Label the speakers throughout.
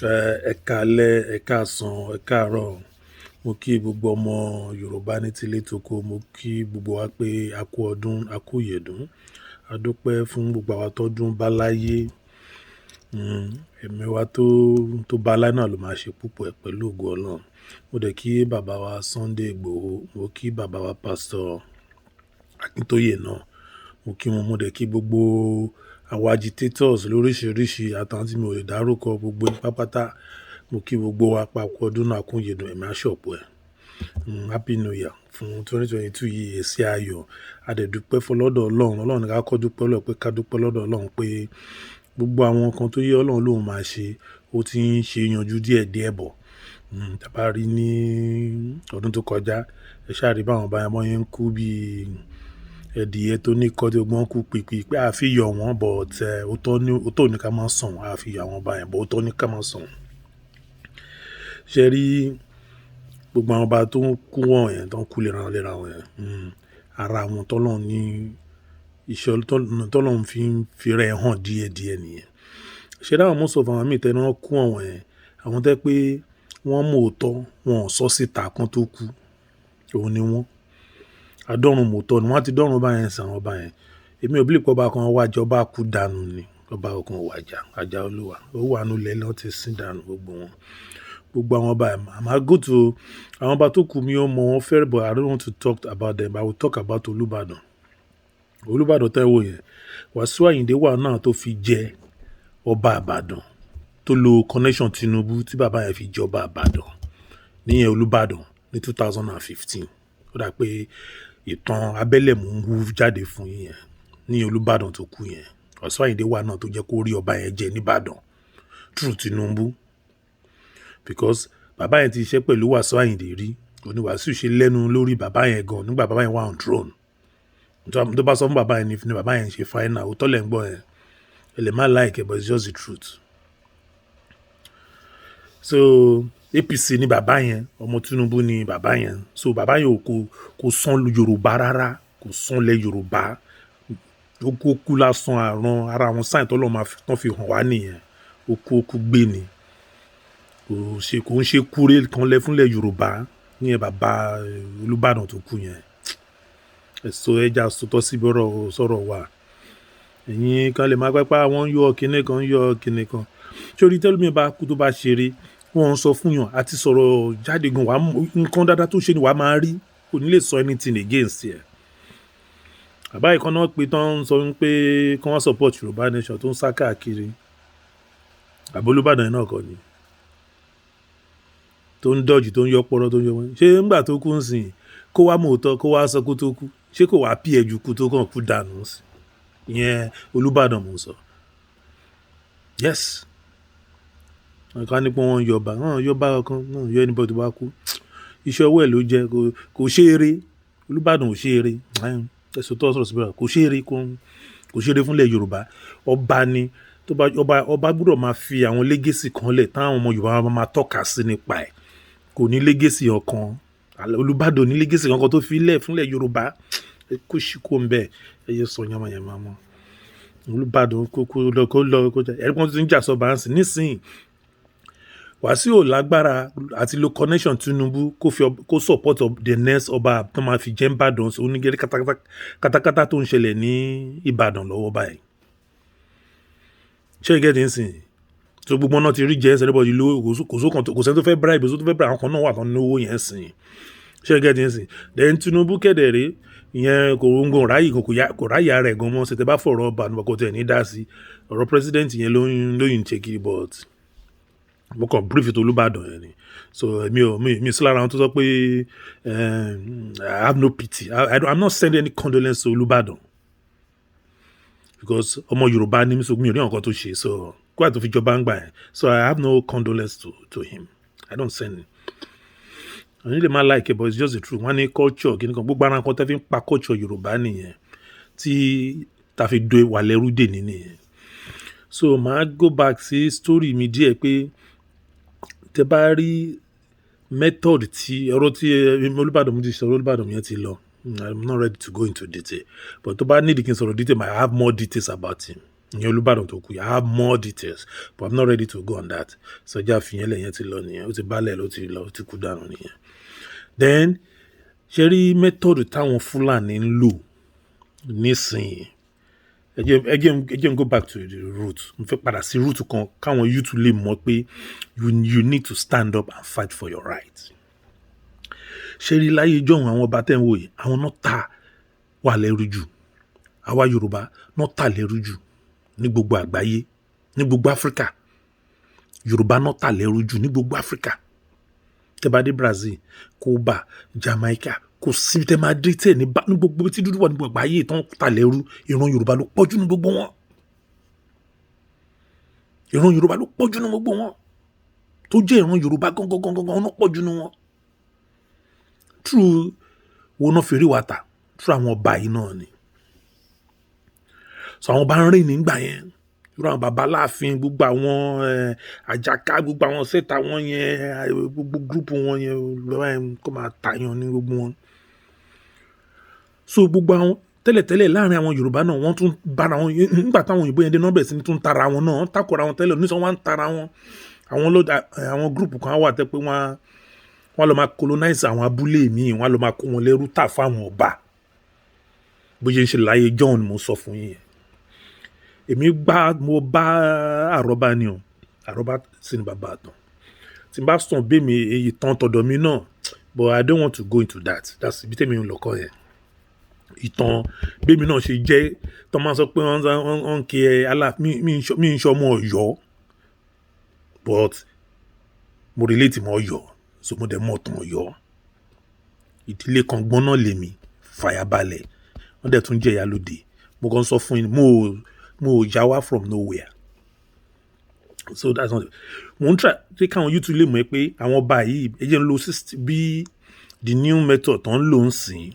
Speaker 1: Ẹ káalẹ́, ẹ káàsán, ẹ káàárọ̀. Mo kí gbogbo ọmọ Yorùbá ní tilé toko. Mo kí gbogbo wa pé a kú ọdún, a kú ìyèdún. A dúpẹ́ fún gbogbo àwa tọ́dún bá láyé. Ẹ̀mí wa tó bá láyé náà ló máa ṣe púpọ̀ ẹ̀ pẹ̀lú ògo Ọlọ́run. Mo dẹ̀ kí bàbá wa Sunday Igboho. Mo kí bàbá wa Pastor Akintoye náà. Mo kí wọn. Mo dẹ̀ kí gbogbo àwọn agitators lóríṣiríṣi àtàwọn tí mi ò lè dárúkọ gbogbo yín pápátá. Mo kí gbogbo wa papọ̀ ọdún náà kún ìyèdún ẹ̀mí aṣọ̀pọ̀ ẹ̀. Happy New Year fún 2022 yìí èsì ayọ̀. A dẹ̀ dúpẹ́ fún lọ́dọ̀ Ọlọ́run. Ọlọ́run ká kọ́ dúpẹ́ lọ́dọ̀ pé ká dúpẹ́ lọ́dọ̀ Ọlọ́run pé gbogbo àwọn nǹkan tó yẹ Ọlọ́run lòun máa ṣe ó ti ń ṣe yanjú díẹ̀díẹ̀ bọ̀. Tàbá rí ní ọdún tó kọjá ẹ ṣáà rí báwọn báyẹn mọ́ yẹn ń kú bí ẹ̀dìyẹ tó ní kọ́ tí gbọ́n kú pípí pé a fi yọ wọ́n but òótọ́ ní ká máa sàn a fi yọ àwọn báyẹn but òótọ́ ní ká máa sàn. Ṣe rí gbogbo àwọn ọba tó ń kú wọ̀nyẹn tó ń kú léra wọn yẹn ara àwọn tọ́lọ́run ní iṣẹ́ tọ́lọ́run fi rẹ̀ hàn díẹ̀díẹ̀ nìyẹn. Ṣé dáhùn most of àwọn míì tẹ́ni wọ́n kú àwọn yẹn àwọn tẹ́ pé wọ́n mú òótọ́ wọn ò sọ síta kan tó kú òun ni wọ́n. Adọ́run mòótọ́ ni wọ́n ti dọ́run báyẹn sàn ọba yẹn. Èmi ò believe pé ọba kan wájà ọba kú dànù ni ọba kan wájà àjà olúwa ó wà nù lẹ́lẹ́ wọ́n ti sin dànù gbogbo wọn. Gbogbo àwọn ọba àmà go to àwọn ọba tó kù mi ó mọ wọn fẹ́rẹ̀ but I don't want to talk about them. I will talk about Olúbàdàn. Olúbàdàn tẹ́wọ̀ yẹn Wàsíù Àyìndé wà náà tó fi jẹ ọba Ìbàdàn tó lo connection Tinubu tí bàbá yẹn fi jẹ ọba Ìbàdàn níyẹn Olúbàdàn ní 2015. Ó dà pé ìtàn abẹ́lẹ̀ mú ń hú jáde fún yẹn ní Olúbàdàn tó kú yẹn. Wàsíù Àyìndé wà náà tó jẹ́ kó rí ọba yẹn jẹ nìbàdàn through Tinubu because bàbá yẹn ti ṣiṣẹ́ pẹ̀lú Wàsíù Àyìndé rí òní Wàsíù ṣe lẹ́nu lórí bàbá yẹn gan nígbà bàbá yẹn wà on throne. Tó bá sọ fún bàbá yẹn ni bàbá yẹn ṣe final ó tọ́lẹ̀ ń gbọ́ yẹn ẹ lè má like it but it's just the truth. So APC ni bàbá yẹn ọmọ Tinubu ni bàbá yẹn so bàbá yẹn kò sàn Yorùbá rárá kò sàn lẹ Yorùbá ó kú lásán àrùn ara àwọn sáìn tó lọ́ọ́ máa tán fi hàn wá nìyẹn ó kú gbé ni kò ń ṣe kúrè kan lẹ fúnlẹ̀ Yorùbá níyẹn bàbá Olúbàdàn tó kú yẹn ẹ̀sọ́ ẹja sọtọ́ síbi ọ̀rọ̀ sọ̀rọ̀ wà ẹ̀yin kan lè máa pẹ́ pé àwọn yọ kinní kan sórí tẹ́lómi bá kú tó bá ṣeré wọ́n ń sọ fún yàn àti sọ̀rọ̀ jáde gan wà nǹkan dáadáa tó ṣe ni wàá máa rí kò ní lè sọ anything against ẹ̀. Bàbá ìkan náà pé tán ń sọ pé kí wọ́n support Yorùbá nation tó ń sá káàkiri àbí Olúbàdàn náà kọ́ ni tó ń dọ́jì tó ń yọ pọ́rọ́ tó ń yọ wọ́n ṣé ńgbà tó kú ń sìn kó wá mòótọ́ kó wá sọ kó tó kú ṣé kò wá pí ẹ̀jú kú tó kàn kú dànù sí ìyẹn Olúbàdàn mò ń sọ. Yes ká ní pé wọ́n yọba kan náà yọ ẹni bọ́ tó bá kú iṣẹ́ ọwọ́ ẹ̀ ló jẹ́ kò ṣe eré Olúbàdàn ò ṣe eré ẹ̀sùn tó sọ̀rọ̀ síbẹ̀ kò ṣe eré kò ṣe eré fúnlẹ̀ Yorùbá ọba ni ọba gbọ́dọ̀ máa fi àwọn lẹ́gẹ̀sì kan lẹ̀ táwọn ọmọ Yorùbá máa tọ́ka sí nípa ẹ̀ kò ní lẹ́gẹ̀sì ọ̀kan Olúbàdàn ní lẹ́gẹ̀sì kankan tó fi lẹ̀ fúnlẹ̀ Yorùbá kó ṣì kó ń bẹ̀ ẹ̀yẹ sọ yamayama mọ́ Olúbàdàn kó lọ ẹ̀rí kan tó ń jà sọ́ba nísìnyí Wàsíù lágbára àti lo connection Tinubu kó support the next ọba tó máa fi jẹ́ Ìbàdàn onígẹ̀rẹ́ katakata tó ń ṣẹlẹ̀ ní Ìbàdàn lọ́wọ́ báyìí. Ṣé ìgẹ́dì ń sìn tó gbogbo náà ti rí jẹ́ ẹsẹ̀ lẹ́bọ̀ ìlú kò sẹ́ni tó fẹ́ bribe àwọn kan náà wà tán ní owó yẹn sìn. Ṣé ìgẹ́dì ń sìn then Tinubu kẹ̀dẹ̀rẹ́ ìyẹn kò ń gan ráyè kò ráyè ara ẹ̀ gan mọ́ ṣètẹ́ bá fọ̀rọ̀ ọba nípa kò tẹ̀ ní dá sí ọ̀rọ̀ president yẹn lóyún ṣe kiri but mo kàn brief tó Olúbàdàn yẹn ni so mi sí lára àwọn tó sọ pé I have no pity I'm not sending any condolence to Olúbàdàn because ọmọ Yorùbá ni mi so mi ò rí nǹkan tó ṣe so kó àti tó fi jọba ń gbà yẹn so I have no condolence to him I don't send it. I really ma like it but it's just the truth wọ́n ní culture kí ni kan gbogbo ara nǹkan tẹ́ fi ń pa culture Yorùbá nìyẹn tí ta fi do wà lẹ́rú dè ní nìyẹn so màá go back sí story mi díẹ̀ pé tẹ bá rí method tí ọ̀rọ̀ tí Olúbàdàn mi ti sọ Olúbàdàn mi yẹn ti lọ I'm not ready to go into detail but tó bá need kí n sọ̀rọ̀ detail I have more details about him ìyẹn Olúbàdàn tó kù. I have more details but I'm not ready to go on that. Sọjá fìyẹn lẹ́yìn ti lọ nìyẹn, ó ti bálẹ̀ ló ti lọ, ó ti kú dànù nìyẹn. Then ṣe rí method táwọn Fúlàní ń lò nísìnyí, ẹ jẹ́ n go back to the root. Mo fẹ́ padà sí root kan káwọn youth lè mọ̀ pé you need to stand up and fight for your rights. Ṣe rí láyé jọ̀hún àwọn ọba tẹ́ ń wò yìí, àwọn náà ta wà lẹ́rú jù. Àwa Yorùbá náà ta lẹ́rú jù ní gbogbo àgbáyé, ní gbogbo Áfíríkà. Yorùbá náà ta lẹ́rú jù ní gbogbo Áfíríkà. Tẹ́ bá dé Brazil, Cuba, Jamaica, kò sí tẹ́ máa dé tẹ́ ní gbogbo tí dúdú wà ní gbogbo àgbáyé tán ta lẹ́rú, ìran Yorùbá ló pọ̀jù ní gbogbo wọn. Ìran Yorùbá ló pọ̀jù ní gbogbo wọn. Tó jẹ́ ìran Yorùbá gangan náà pọ̀jù ní wọn. True wo náà fi rí wa ta, true àwọn ọba yìí náà ni. So àwọn ọba ń rìn nígbà yẹn, irú àwọn bàbá Láàfin, gbogbo àwọn Àjàká, gbogbo àwọn sẹ́ta wọn yẹn, gbogbo gúrùpù wọn yẹn kó máa tàyàn ní gbogbo wọn. So gbogbo àwọn tẹ́lẹ̀tẹ́lẹ̀ láàrin àwọn Yorùbá náà wọ́n tún bára wọn nígbà táwọn òyìnbó yẹn dé nọ́bẹ̀ sí ní tún tara wọn náà, wọ́n takora wọn tẹ́lẹ̀ oníṣàn wọn ń tara wọn. Àwọn gúrùpù kan wà tẹ́ pé wọ́n lọ máa colonize àwọn abúlé míì, wọ́n lọ máa kó wọn lẹ́rú tà fáwọn ọba. Bó ṣe ń ṣe láyé John mo sọ fún yín. Mo bá àrọ́bá ni o, àrọ́bá sì ni bàbá àtàn. Tí n bá sùn bí mi ìtàn tọ̀dọ̀ mi náà, but I don't want to go into that. That's ibi tẹ́mi ń lọ kọ́ yẹn. Ìtàn bí mi náà ṣe jẹ́ tó máa sọ pé wọ́n ń kí mi ń ṣọmọ Ọ̀yọ́, but mo relate mọ́ Ọ̀yọ́, so mo dẹ̀ mọ̀ tàn Ọ̀yọ́. Ìdílé kan gbọ́n náà lèmi, Fàyàbalẹ̀, wọ́n dẹ̀ tún jẹ́ Ìyálóde. Mo kàn sọ fún yín, mo já wá from nowhere. So that's not it. Mo ń try pé káwọn YouTube lè mọ̀ pé àwọn ọba yìí ẹ jẹ́ ń lo bí the new method tó ń lò ń sìn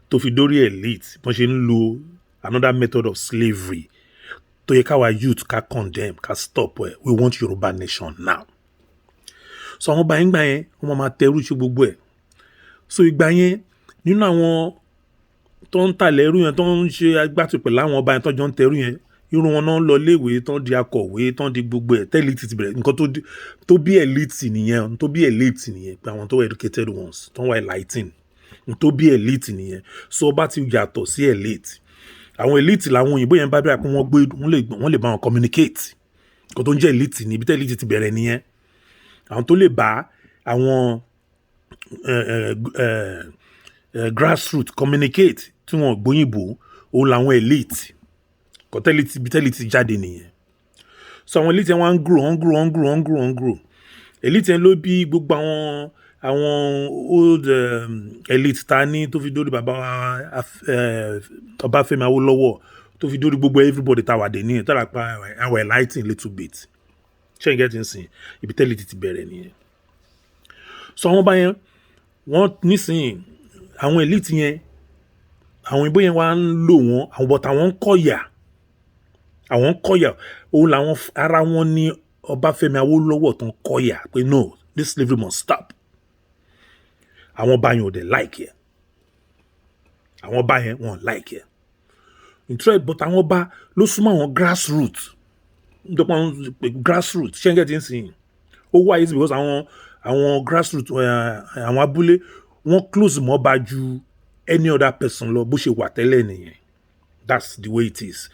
Speaker 1: tó fi dórí elite, wọ́n ṣe ń lo another method of slavery tó yẹ káwa youth ká condemn, ká stop ẹ̀. We want Yorùbá nation now. So àwọn ọba yẹn gbà yẹn wọ́n máa tẹrú ṣe gbogbo ẹ̀. So ìgbà yẹn nínú àwọn tó ń ta lẹ́rú yẹn tó ń ṣe agbátò pẹ̀lú àwọn ọba yẹn tó jọ ń tẹrú yẹn, irú wọn náà ń lọ léèwé tán di akọ̀wé tán di gbogbo ẹ̀ tẹ́lẹ̀ ti bẹ̀rẹ̀. Nǹkan tó bí elite nìyẹn, pé àwọn tó were educated ones tó wà enlightened, tó bí elite nìyẹn. So ọba ti yàtọ̀ sí elite. Àwọn elite làwọn òyìnbó yẹn bá bẹ̀rẹ̀ pé wọ́n lè bá wọn communicate. Nǹkan tó ń jẹ́ elite ni ibi tẹ́ elite ti bẹ̀rẹ̀ nìyẹn. Àwọn tó lè bá àwọn grassroots communicate tí wọ́n gbóyìnbó, òun làwọn elite. Ibi tẹ́lẹ̀ ti jáde nìyẹn. So àwọn elite yẹn wọ́n ń grow. Elite yẹn ló bí gbogbo àwọn old elite ta ní tó fi dórí bàbá Ọbáfẹ́mi Awólọ́wọ̀, tó fi dórí gbogbo everybody tá wà dé ní tọ́lá pa àwọn enlighten little bit. Ṣé n get in sin? Ibi tẹ́lẹ̀ ti bẹ̀rẹ̀ nìyẹn. So àwọn ọba yẹn wọ́n nísìnyí àwọn elite yẹn, àwọn òyìnbó yẹn wá ń lò wọ́n, àwọn bọ̀tà wọn ń kọ̀yà. Òun làwọn ara wọn ní Ọbáfẹ́mi Awólọ́wọ̀ tó ń kọ̀yà pé no, this slavery must stop. Àwọn ọba yẹn ò dẹ̀ like ẹ̀. Àwọn ọba yẹn wọ́n like ẹ̀. Nítorí but àwọn ọba ló súnmọ́ àwọn grassroots. Grassroots ṣé ń get in sin? Ó wá easy because àwọn grassroots àwọn abúlé wọ́n close mọ́ ọba ju any other person lọ bó ṣe wà tẹ́lẹ̀ nìyẹn. That's the way it is.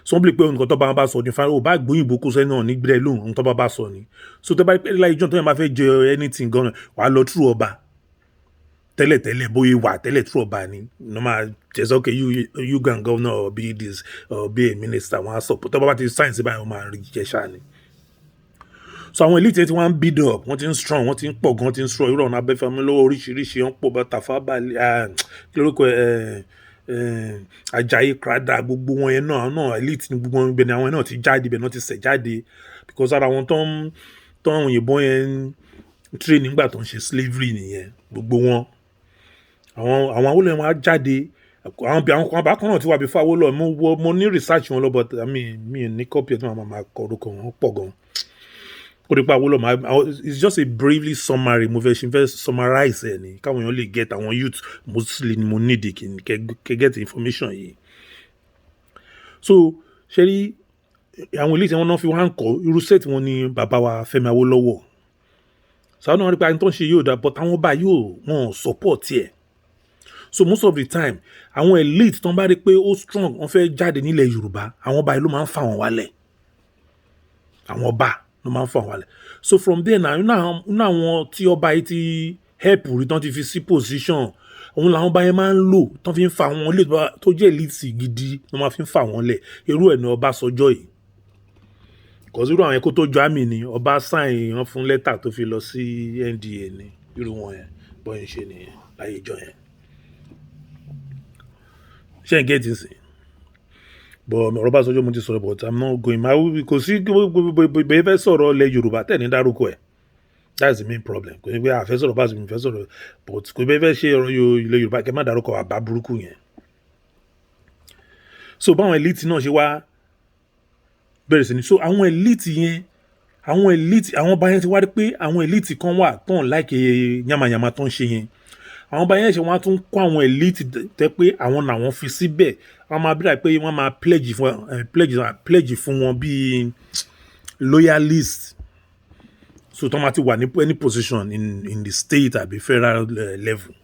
Speaker 1: So wọ́n bí pé nǹkan tó bá sọ ní fáwọn ò bá gbóyìnbó kó sẹ́ni náà ní gbẹ́rẹ́ lóhùn nǹkan tó bá sọ ni. So tẹ́ bá pẹ́ láì jọ́ tó yẹn máa fẹ́ jẹ anything gan wàá lọ true ọba. Tẹ́lẹ̀ bóyá wà tẹ́lẹ̀ true ọba ni. No máa jẹ́ sọ okay you gan governor or be this or be a minister wọ́n á sọ tó bá ti sign sí báyìí wọ́n máa rí jẹ́ ṣáà ni. So àwọn elite ti wọ́n ń build up, wọ́n ti ń strong, wọ́n ti ń pọ̀ gan, wọ́n ti ń strong. Irú ọ̀nà Abẹ́fẹ́mi lọ́wọ́ oríṣiríṣi wọ́n pọ̀ bá Tafawa kí lórúkọ Ajayi Crowther gbogbo wọn yẹn náà elite ni gbogbo wọn ibẹ̀ ni àwọn náà ti jáde, ibẹ̀ náà ti ṣẹ̀ jáde because ara wọn tó ń òyìnbó yẹn train nígbà tó ń ṣe slavery nìyẹn gbogbo wọn. Àwọn Awólọ́wọ̀ wọn á jáde, àwọn bákan náà ti wà bí fún Awólọ́wọ̀. Mo ní research wọn lọ but mi ní copy ẹ̀ tí wọ́n máa kọ orúkọ wọn pọ̀ gan. Ó rí pé Awólọ́wọ̀ it's just a bravely summary mo fẹ́ summarize ẹ̀ ni káwọn èèyàn lè get àwọn youth mostly ni mo need kẹ́ get information yìí. So ṣe rí àwọn elite wọn náà fi wá ń kọ́ irú set wọn ni bàbá wa Fẹ́mi Awólọ́wọ̀ sáwọn náà rí pé àyìn tó ń ṣe yóò dá but àwọn ọba yóò wọn support ẹ̀ so most of the time àwọn elite tó ń bá rí pé ó strong wọ́n fẹ́ jáde nílẹ̀ Yorùbá àwọn ọba yìí ló máa ń fà wọ́n wálẹ̀ àwọn ọba ló máa ń fà wọ́n wálẹ̀ so from there na inú àwọn tí ọba yìí ti help rí tán ti fi sí position òun làwọn ọba yẹn máa ń lò tán fi ń fà wọ́n lé tó jẹ́ elite gidi wọ́n máa fi ń fà wọ́n lẹ̀ irú ẹ̀ ní Ọbásanjọ́ yìí kọ̀sírò àwọn ẹ̀kọ́ tó jọ àmì ni ọba sáìn wọn fún lẹ́tà tó fi lọ sí NDA ní irú wọn yẹn bọ́yìn ṣe nìyẹn láyé ìjọ yẹn ṣe ń gẹ́tì sí but ọ̀rọ̀ Ọbásanjọ́ mo ti sọ̀rọ̀ but I'm not going máa kò sí bẹ́ẹ̀ fẹ́ sọ̀rọ̀ ilẹ̀ Yorùbá tẹ̀ ní dárúkọ ẹ̀ that's the main problem kò ní pé àfẹ́ sọ̀rọ̀ bá mi fẹ́ sọ̀rọ̀ but kò bẹ́ẹ̀ fẹ́ ṣe ọ̀rọ̀ ilẹ̀ Yorùbá kẹ́ má dárúkọ àbá burúkú yẹn so báwọn elite náà ṣe wá bẹ̀rẹ̀ sí ni so àwọn elite yẹn àwọn ọba yẹn ti wá rí pé àwọn elite kan wà tán láìké yamayama tó ń ṣe yẹn àwọn ọba yẹn ṣe wọ́n á tún kó àwọn elite tẹ́ pé àwọn làwọn fi síbẹ̀ wọ́n máa bíra pé wọ́n máa pledge fún wọn bíi loyalist so tó máa ti wà ní any position in the state àbí federal level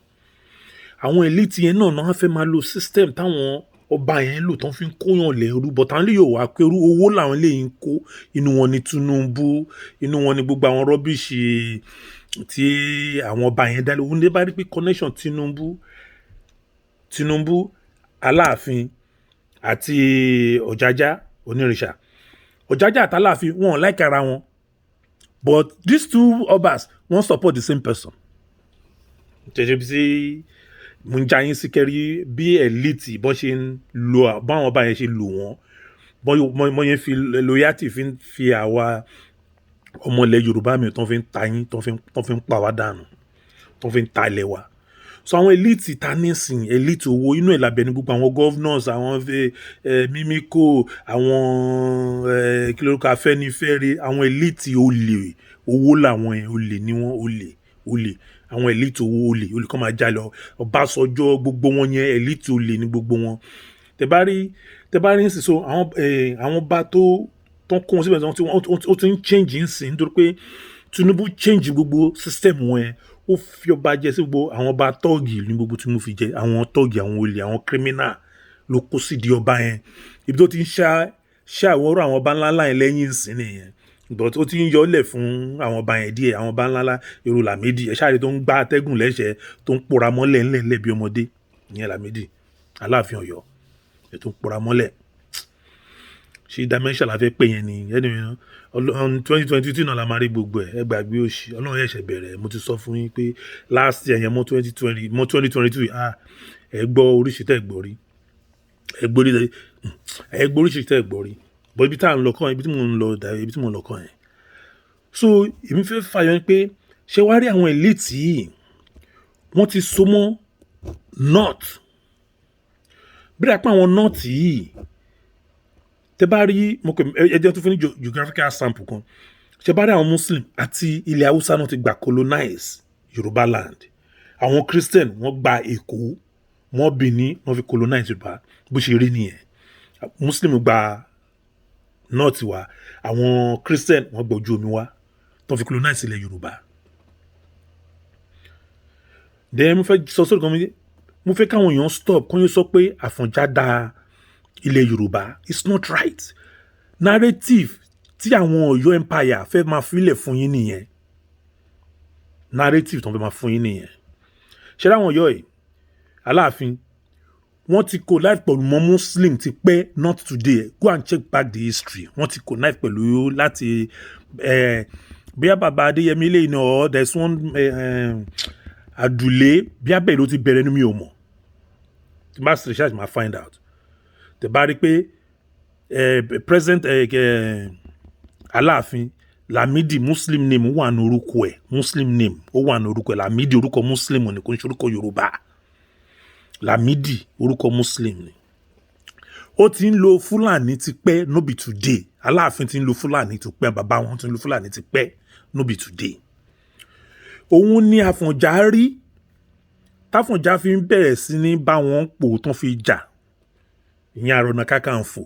Speaker 1: àwọn elite yẹn náà wọ́n fẹ́ máa lo system táwọn ọba yẹn lò tán fi ń kóyàn lẹ́rú bọ̀ táwọn lè yóò wá pé owó làwọn lè ń kó inú wọn ní Tinubu inú wọn ní gbogbo àwọn rọ́bìṣì tí àwọn ọba yẹn dá lé òun lè bá rí pé connection Tinubu Aláàfin àti Ọ̀jájá onírìṣà Ọ̀jájá àti Aláàfin wọn ò like ara wọn but these two obas wọ́n support the same person jẹjẹ bí sí mo ń jayín sí kẹrí bí elite bọ́n ṣe ń lo báwọn ọba yẹn ṣe lò wọ́n bọ́n yẹn fi loyalty fi àwa ọmọ ilẹ̀ Yorùbá mi tó fi ń ta yín tó fi ń pa wá dànù tó fi ń ta ilẹ̀ wa so àwọn elite ta nísìn elite owó inú ẹ̀ lábẹ́ ní gbogbo àwọn governors àwọn Mímíkò àwọn kí lórúkọ Afẹ́nifẹ́re àwọn elite olè owó làwọn yẹn olè ni wọ́n olè àwọn elite owó olè kọ́ máa jalè Ọbásanjọ́ gbogbo wọn yẹn elite olè ní gbogbo wọn tẹ bá rí nísìn so àwọn bá tó kó wọn síbẹ̀ ó ti ń change nísìn nítorí pé Tinubu change gbogbo system wọn yẹn ó fi ọba jẹ sí gbogbo àwọn ọba tọ́ọ̀gì ní gbogbo Tinubu fi jẹ àwọn tọ́ọ̀gì àwọn olè àwọn criminal ló kó sí di ọba yẹn ibi tó ti ń ṣàwọ́rọ̀ àwọn ọba ńláńlá yẹn lẹ́yìn ìsìn nìyẹn but ó ti ń yọlẹ̀ fún àwọn ọba yẹn díẹ̀ àwọn ọba ńláńlá irú Lámídì ẹ̀ṣáàrí tó ń gbá atẹ́gùn lẹ́sẹ̀ tó ń pòrà mọ́lẹ̀ ńlẹ̀ bí ọmọdé ìyẹn Lámídì Aláàfin Ọ̀yọ́ ẹ̀ tó ń pòrà mọ́lẹ̀ ṣe dimension la fẹ́ pè yẹn ni ẹni on 2022 náà la máa rí gbogbo ẹ̀ ẹ gbàgbé òṣì Ọlọ́run ẹ̀ṣẹ̀ bẹ̀rẹ̀ mo ti sọ fún yín pé last year yẹn mọ́ 2022 ẹ gbọ́ oríṣi tẹ́ gbọ́ rí ẹ gbọ́ oríṣi tẹ́ gbọ́ rí bọ́ ibi tá à ń lọ kàn ibi tí mo ń lọ kàn yẹn so èmi fẹ́ fàyọ pé ṣé wá rí àwọn elite yìí wọ́n ti so mọ́ north bí i àpá àwọn north yìí tẹ bá rí ẹjẹ tó fi ní geographical sample kan ṣe bá rí àwọn Muslim àti ilẹ̀ Haúsá náà ti gbà colonize Yorùbá land àwọn Christian wọ́n gba Èkó wọ́n Benin wọ́n fi colonize Yorùbá bó ṣe rí nìyẹn Muslim gba north wa àwọn Christian wọ́n gba ojú omi wa tó fi colonize ilẹ̀ Yorùbá then mo fẹ́ sọ sórí kan mo fẹ́ káwọn èèyàn stop kó yẹn sọ pé Àfọ̀njá dáa ilẹ̀ Yorùbá it's not right narrative tí àwọn Ọ̀yọ́ empire fẹ́ máa filẹ̀ fún yín nìyẹn narrative tó ń fẹ́ máa fún yín nìyẹn ṣe láwọn Ọ̀yọ́ yìí Aláàfin wọ́n ti collide pẹ̀lú mọ́ Muslim ti pẹ́ not today go and check back the history wọ́n ti collide pẹ̀lú láti bíyà bàbá Adéyẹmí lè ní ọ̀ there's one Àdùlé bíyà bẹ́ẹ̀ ló ti bẹ̀rẹ̀ ní mi ò mọ̀ tí bá research máa find out tẹ bá rí pé present Aláàfin Lámídì Muslim name ó wà ní orúkọ ẹ̀ Muslim name ó wà ní orúkọ ẹ̀ Lámídì orúkọ Muslim ni kò ń ṣe orúkọ Yorùbá Lámídì orúkọ Muslim ni ó ti ń lo Fúlàní ti pẹ́ no be today Aláàfin ti ń lo Fúlàní ti pẹ́ bàbá wọn ti ń lo Fúlàní ti pẹ́ no be today òun ni Àfọ̀njá rí táfọ̀njá fi ń bẹ̀rẹ̀ sí ní bá wọn pò tán fi jà ìyẹn Ààrẹ Ọ̀nà Kakanfò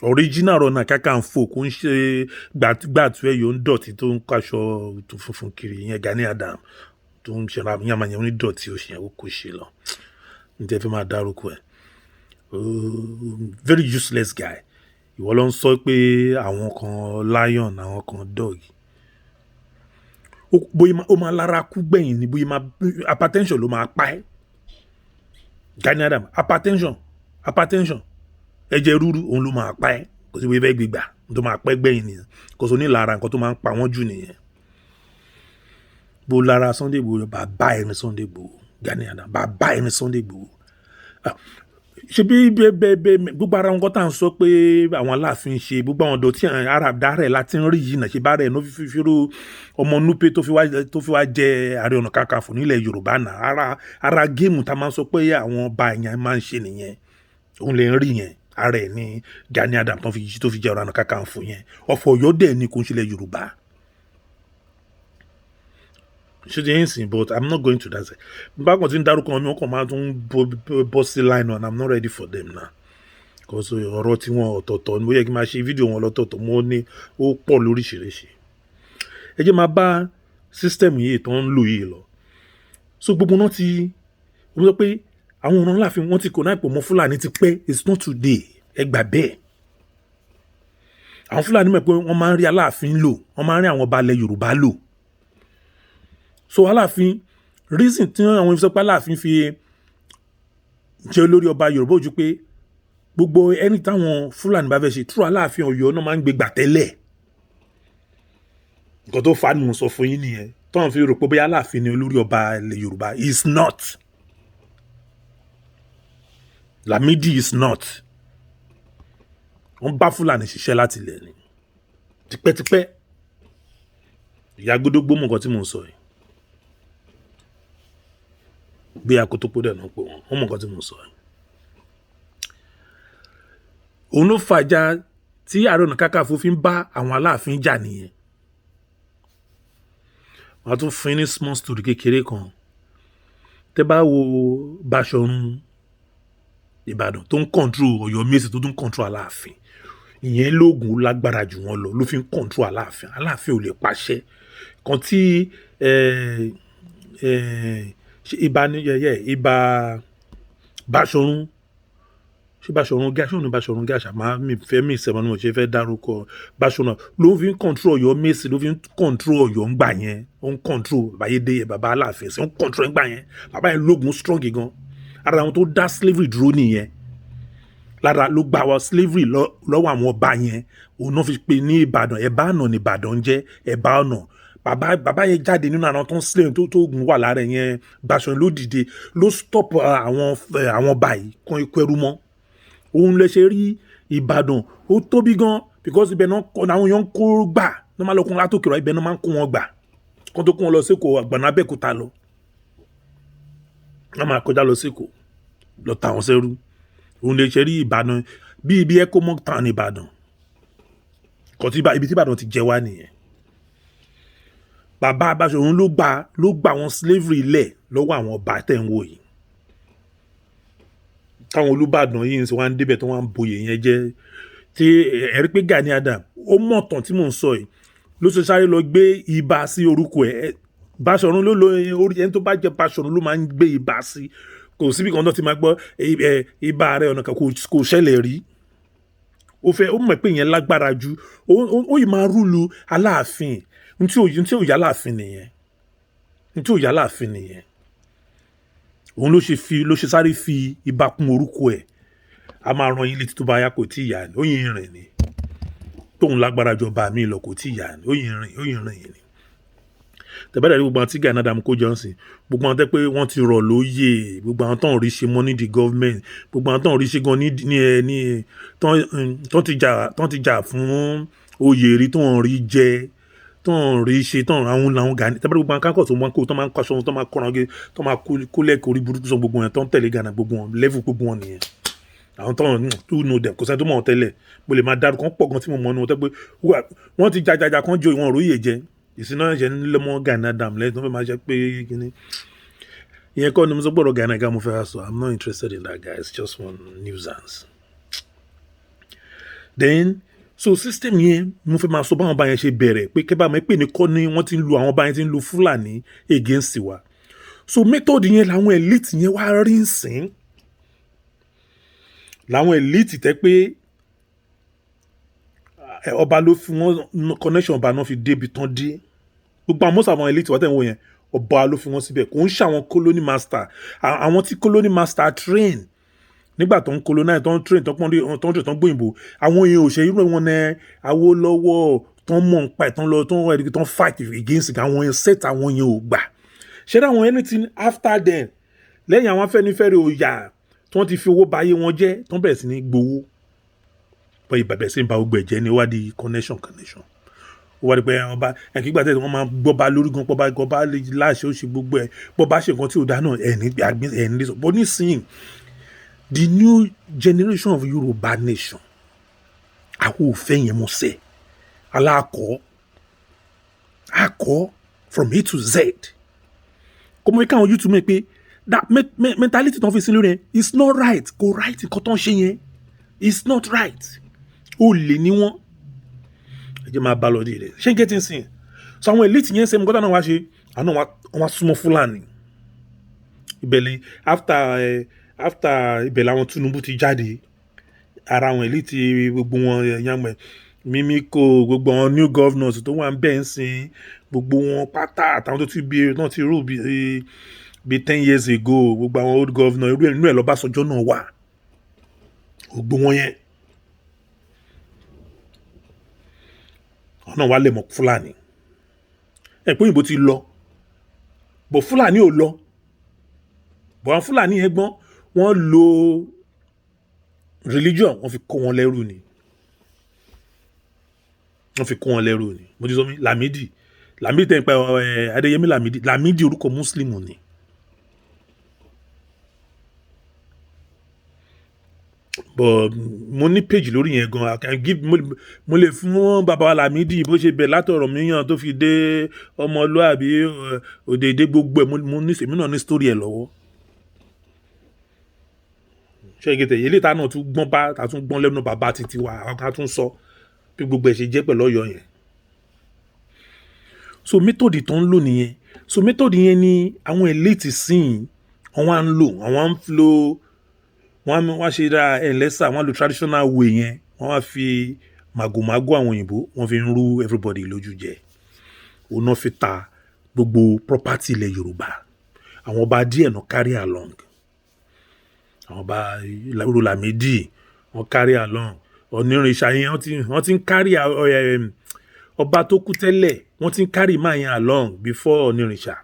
Speaker 1: original Ọ̀nà Kakanfò kò ń ṣe gbàtú ẹ̀ yóò ń dọ̀tí tó ń kaṣọ tó funfun kiri yẹn Gani Adams tó ń ṣe yamayama onídọ̀tí oṣù yẹn kò ṣe lọ ní tẹ́ fi máa dárúkọ ẹ̀ very useless guy ìwọ ló ń sọ pé àwọn kan lion àwọn kan dog bóyá ó máa lára kú gbẹ̀yìn ni bóyá hypertension ló máa pa ẹ́ Gani Adams hypertension ẹ̀jẹ̀ ríru òun ló máa pa ẹ́ kò sí bóyá fẹ́ gbégbà tó máa pẹ́ gbẹ̀yìn nìyẹn kò sí onílára nǹkan tó máa ń pa wọ́n jù nìyẹn bó lára Sunday Igboho bàbá ẹni Sunday Igboho Gani Adams bàbá ẹni Sunday Igboho ṣe bí gbogbo ara nǹkan tá à ń sọ pé àwọn Aláàfin ṣe gbogbo àwọn ọ̀dọ́ tí ara dárẹ̀ láti ń rí yìí náà ṣe bá rẹ̀ ní fífi ọmọ Nupe tó fi wá jẹ Ààrẹ Ọ̀nà Kakanfò nílẹ̀ Yorùbá náà ara géèmù tá a máa ń sọ pé àwọn ọba èèyàn máa ń ṣe nìyẹn òun lè ń rí yẹn ara ẹ̀ ní Gani Adams tó fi jẹ Ààrẹ Ọ̀nà Kakanfò yẹn ọ̀fọ̀ Ọ̀yọ́ dẹ̀ ni kò ń ṣẹlẹ̀ Yorùbá ṣe ti yín sìn but I'm not going to that side bá kàn ti ń dárúkọ mi wọn kàn máa tún bọ́ sí line on I'm not ready for them now because ọ̀rọ̀ tí wọn ọ̀tọ̀ọ̀tọ̀ ni ó yẹ kí n máa ṣe fídíò wọn lọ́tọ̀ọ̀tọ̀ mo ní ó pọ̀ lóríṣiríṣi ẹ jẹ́ máa bá system yìí tó ń lò yìí lọ so gbogbo náà ti wọ́n sọ pé àwọn ọ̀nà Aláàfin wọ́n ti kò náà pọ̀ mọ́ Fúlàní ti pẹ́ it's not today ẹ gbà bẹ́ẹ̀ àwọn Fúlàní mọ̀ pé wọ́n máa ń rí Aláàfin lò wọ́n máa ń rí àwọn ọba ilẹ̀ Yorùbá lò so Aláàfin reason tí àwọn ìfisọpá Aláàfin fi jẹ́ olórí ọba Yorùbá ojú pé gbogbo ẹni táwọn Fúlàní bá fẹ́ ṣe túrọ̀ Aláàfin Ọ̀yọ́ náà máa ń gbé gbà tẹ́lẹ̀ nǹkan tó fa ni mo sọ fún yín nìyẹn tọ́wọ́n fi rò pé bóyá Aláàfin ni olórí ọba ilẹ̀ Yorùbá is not Lamidi is not wọ́n bá Fúlàní ṣiṣẹ́ láti ilẹ̀ ni tipẹ́tipẹ́ ìyá gbódógbó mọ̀ nǹkan tí mo ń sọ yìí bí akotopo dẹ̀ náà pé wọ́n mọ̀ nǹkan tí mo sọ yìí òun ló fàjà tí Ààrẹ Ọ̀nà Kakanfò fi ń bá àwọn Aláàfin jà nìyẹn wọ́n á tún fún ní small story kékeré kan tẹ́ bá wo Báṣọ̀run Ìbàdàn tó ń control Ọ̀yọ́ Mèsì tó tún control Aláàfin ìyẹn lóògùn lágbára jù wọ́n lọ ló fi ń control Aláàfin ò lè pàṣẹ kan tí ibà Báṣọ̀run ṣé Báṣọ̀run Gáà ṣé òun ní Báṣọ̀run Gáà ṣàmá mi fẹ́ mi ìsẹ̀mọ́ ni mo ṣe fẹ́ dárúkọ Báṣọ̀run ló fi ń control Ọ̀yọ́ Mèsì ló fi ń control Ọ̀yọ́ ń gbà yẹn ó ń control Báyédé bàbá Aláàfin sí ó ń control ń gbà yẹn bàbá yẹn lóògùn strong gan ara àwọn tó dá slavery dúró nìyẹn lára ló gbà wọ slavery lọ́wọ́ àwọn ọba yẹn òun náà fi pe ní Ìbàdàn ẹ̀bá ọ̀nà ní Ìbàdàn jẹ́ ẹ̀bá ọ̀nà bàbá yẹn jáde nínú àwọn tó ń slave tó oògùn wà lára yẹn Báṣọ̀run ló dìde ló stop àwọn ọba yìí kan ikú ẹrú mọ́ òun lè ṣe rí Ìbàdàn ó tóbi gan because ibẹ̀ náà àwọn èèyàn ń kó gbà ní wọ́n máa lọ kún látòkè rọ ibẹ̀ náà máa ń kó wọn gbà kó tó kún wọn lọ sékòó àgbàna Abẹ́òkúta lọ wọ́n máa kọjá lọ sékòó lọ tà wọ́n sẹ́rú òun lè ṣe rí Ìbàdàn bí ibi ecomoc town Ìbàdàn kò tí ibi tí Ìbàdàn ti jẹ wá nìyẹn bàbá Báṣọ̀run ló gbà wọn slavery lẹ̀ lọ́wọ́ àwọn ọba tẹ̀ ń wò yìí táwọn Olúbàdàn yìí ń sọ wá ń débẹ̀ tó wá ń boyè yẹn jẹ́ tí ẹ̀rí pé Gani Adams ó mọ̀ tán tí mò ń sọ yìí ló ṣe sáré lọ gbé ibà sí orúkọ ẹ̀ Báṣọ̀run ló lo orí ẹni tó bá jẹ́ Báṣọ̀run ló máa ń gbé ibà sí kò síbi kan náà ti máa gbọ́ ibà Ààrẹ Ọ̀nà Kakanfò kò ṣẹlẹ̀ rí ó mọ̀ pé yẹn lágbára ju ó yìí máa rúlu Aláàfin ntí ò yá Aláàfin nìyẹn òun ló ṣe sáré fi ibà kún orúkọ ẹ̀ a máa ran yín létí tó bá yá kò tí ì yá ni ó yin rìn ni tóun lágbára jọba mi lọ kò tí ì yá ni ó yin rìn yìí ni tẹ̀bẹ́rẹ̀ rí gbogbo àwọn tí Gani Adams kó jọ ń sìn gbogbo àwọn tẹ́ pé wọ́n ti rọ̀ lóyè gbogbo àwọn tó ń rí ṣe mọ́ ní the government gbogbo àwọn tó ń rí ṣe gan ní tó ti jà fún oyè rí tó ń rí jẹ tó ń rí ṣe tó ń àwọn làwọn Gani tẹ́bẹ́rẹ̀ gbogbo àwọn kákọ̀ tó máa ń kó tó máa ń kọ́ṣọ́ tó máa ń kọ́ran gé tó máa kó lẹ́kọ̀ọ́ orí burúkú sọ gbogbo yẹn tó ń tẹ̀lé Gani gbogbo wọn level gbogbo wọn nìyẹn àwọn tó ń know them kò sẹ́ni tó mọ̀ wọn tẹ́lẹ̀ mo lè máa dárúkọ pọ̀ gan tí mo mọ̀ ní wọn tẹ́ pé wọ́n ti jajaja kan jo ìwọ̀n òróyè jẹ ìsinmi náà ṣe ń lé mọ́ Gani Adams lẹ́yìn tó fẹ́ máa ṣe pé kíní ìyẹn kọ́ ni mo sọ gbọ́dọ̀ Gani Adams mo fẹ́ sọ I'm not interested in that guy it's just one nuisance then so system yẹn mo fẹ́ máa sọ báwọn ọba yẹn ṣe bẹ̀rẹ̀ pé kẹ́ bá mi pè ní kọ́ ni wọ́n ti ń lu àwọn ọba yẹn ti ń lu Fúlàní against wa so method yẹn làwọn elite yẹn wá rí ń sìn làwọn elite tẹ́ pé ọba ló fi wọn connection ọba náà fi débi tán dé gbogbo àwọn most àwọn elite wọ́n tẹ̀ ń wò yẹn ọba ló fi wọn síbẹ̀ kò ń ṣe àwọn colony master àwọn tí colony master train nígbà tó ń colonize tó ń train tó ń gbòyìnbó àwọn èèyàn ò ṣe irú wọn ní Awólọ́wọ̀ tó ń mọ̀ nípa ẹ̀ tó ń lọ tó ń fight against àwọn èèyàn set àwọn èèyàn ò gbà ṣé dáwọn anything after then lẹ́yìn àwọn Afẹ́nifẹ́re òòyà tí wọ́n ti fi owó ba ayé wọn jẹ́ tó ń bẹ̀rẹ̀ sí ní gbowó bọ́ ìbàbẹ̀ sí ń ba gbogbo ẹ̀jẹ̀ ní wádìí connection ó wá rí pé ọba ẹ̀kígbà tẹ̀sí wọ́n máa gbọ́ba lórí gan gbọ́ba láṣẹ ó ṣe gbogbo ẹ̀ gbọ́ba ṣe nǹkan tí ò dá náà ẹ̀ ní sọ bọ́ nísìnyí the new generation of Yorùbá nation àwọn òfin yẹn mọ̀ sẹ́ aláàkọ́ from A to Z kọ́mọ ká àwọn YouTube mọ̀ pé that mentality tó ń fi sí lórí ẹ̀ it's not right kò right nǹkan tó ń ṣe yẹn it's not right ó lè ní wọ́n ẹ jẹ́ máa bá lọ dé rẹ̀ ṣé n get in sin so àwọn elite yẹn ṣe mọ́tò náà wá ṣe àná wọn súnmọ́ Fúlàní ìbẹ̀lẹ̀ after ìbẹ̀lẹ̀ àwọn Tinubu ti jáde ara àwọn elite gbogbo wọn yàmẹ̀ Mímíkò gbogbo àwọn new governors tó wà ń bẹ̀ ń sin gbogbo wọn pátá àtàwọn tó ti bí náà ti rú bí 10 years ago gbogbo àwọn old governor inú ẹ̀ l'Ọbásanjọ́ náà wà gbogbo wọn yẹn ọ̀nà wa lè mọ̀ Fúlàní ẹ̀pọ̀ òyìnbó ti lọ bọ̀ Fúlàní ò lọ bọ̀ àwọn Fúlàní yẹn gbọ́n wọ́n lo religion wọ́n fi kó wọn lẹ́rú ni mo ti sọ mi Lámídì tẹ̀ ń pa Adéyẹmí Lámídì orúkọ Muslim ni but mo ní page lórí yẹn gan I can give mo lè fún bàbá wa Lámídì bó ṣe bẹ̀ látọ̀rọ̀ míyàn tó fi dé Ọmọlúàbí Òdèdè gbogbo ẹ̀ mo ní sèmi náà ní story ẹ̀ lọ́wọ́ ṣé ìgẹ̀tẹ̀ yìí létà náà tún gbọ́n bá tún gbọ́n lẹ́nu bàbá títí wa àwọn tún sọ bí gbogbo ẹ̀ ṣe jẹ́ pẹ̀lú Ọ̀yọ́ yẹn so méthode tó ń lò nìyẹn so méthode yẹn ni àwọn elite sìn wọ́n á ń lò àwọn á ń lo wọ́n á ṣe ra ẹ̀lẹ́sà wọ́n á lo traditional way yẹn wọ́n á fi màgòmágó àwọn òyìnbó wọ́n fi ń rú everybody lójú jẹ òun náà fi ta gbogbo property ilẹ̀ Yorùbá àwọn ọba díẹ̀ náà carry along àwọn ọba ìlàrú Lámídì wọ́n carry along Onírìṣà yẹn wọ́n ti ń carry ọba tó kú tẹ́lẹ̀ wọ́n ti ń carry máa yẹn along before Onírìṣà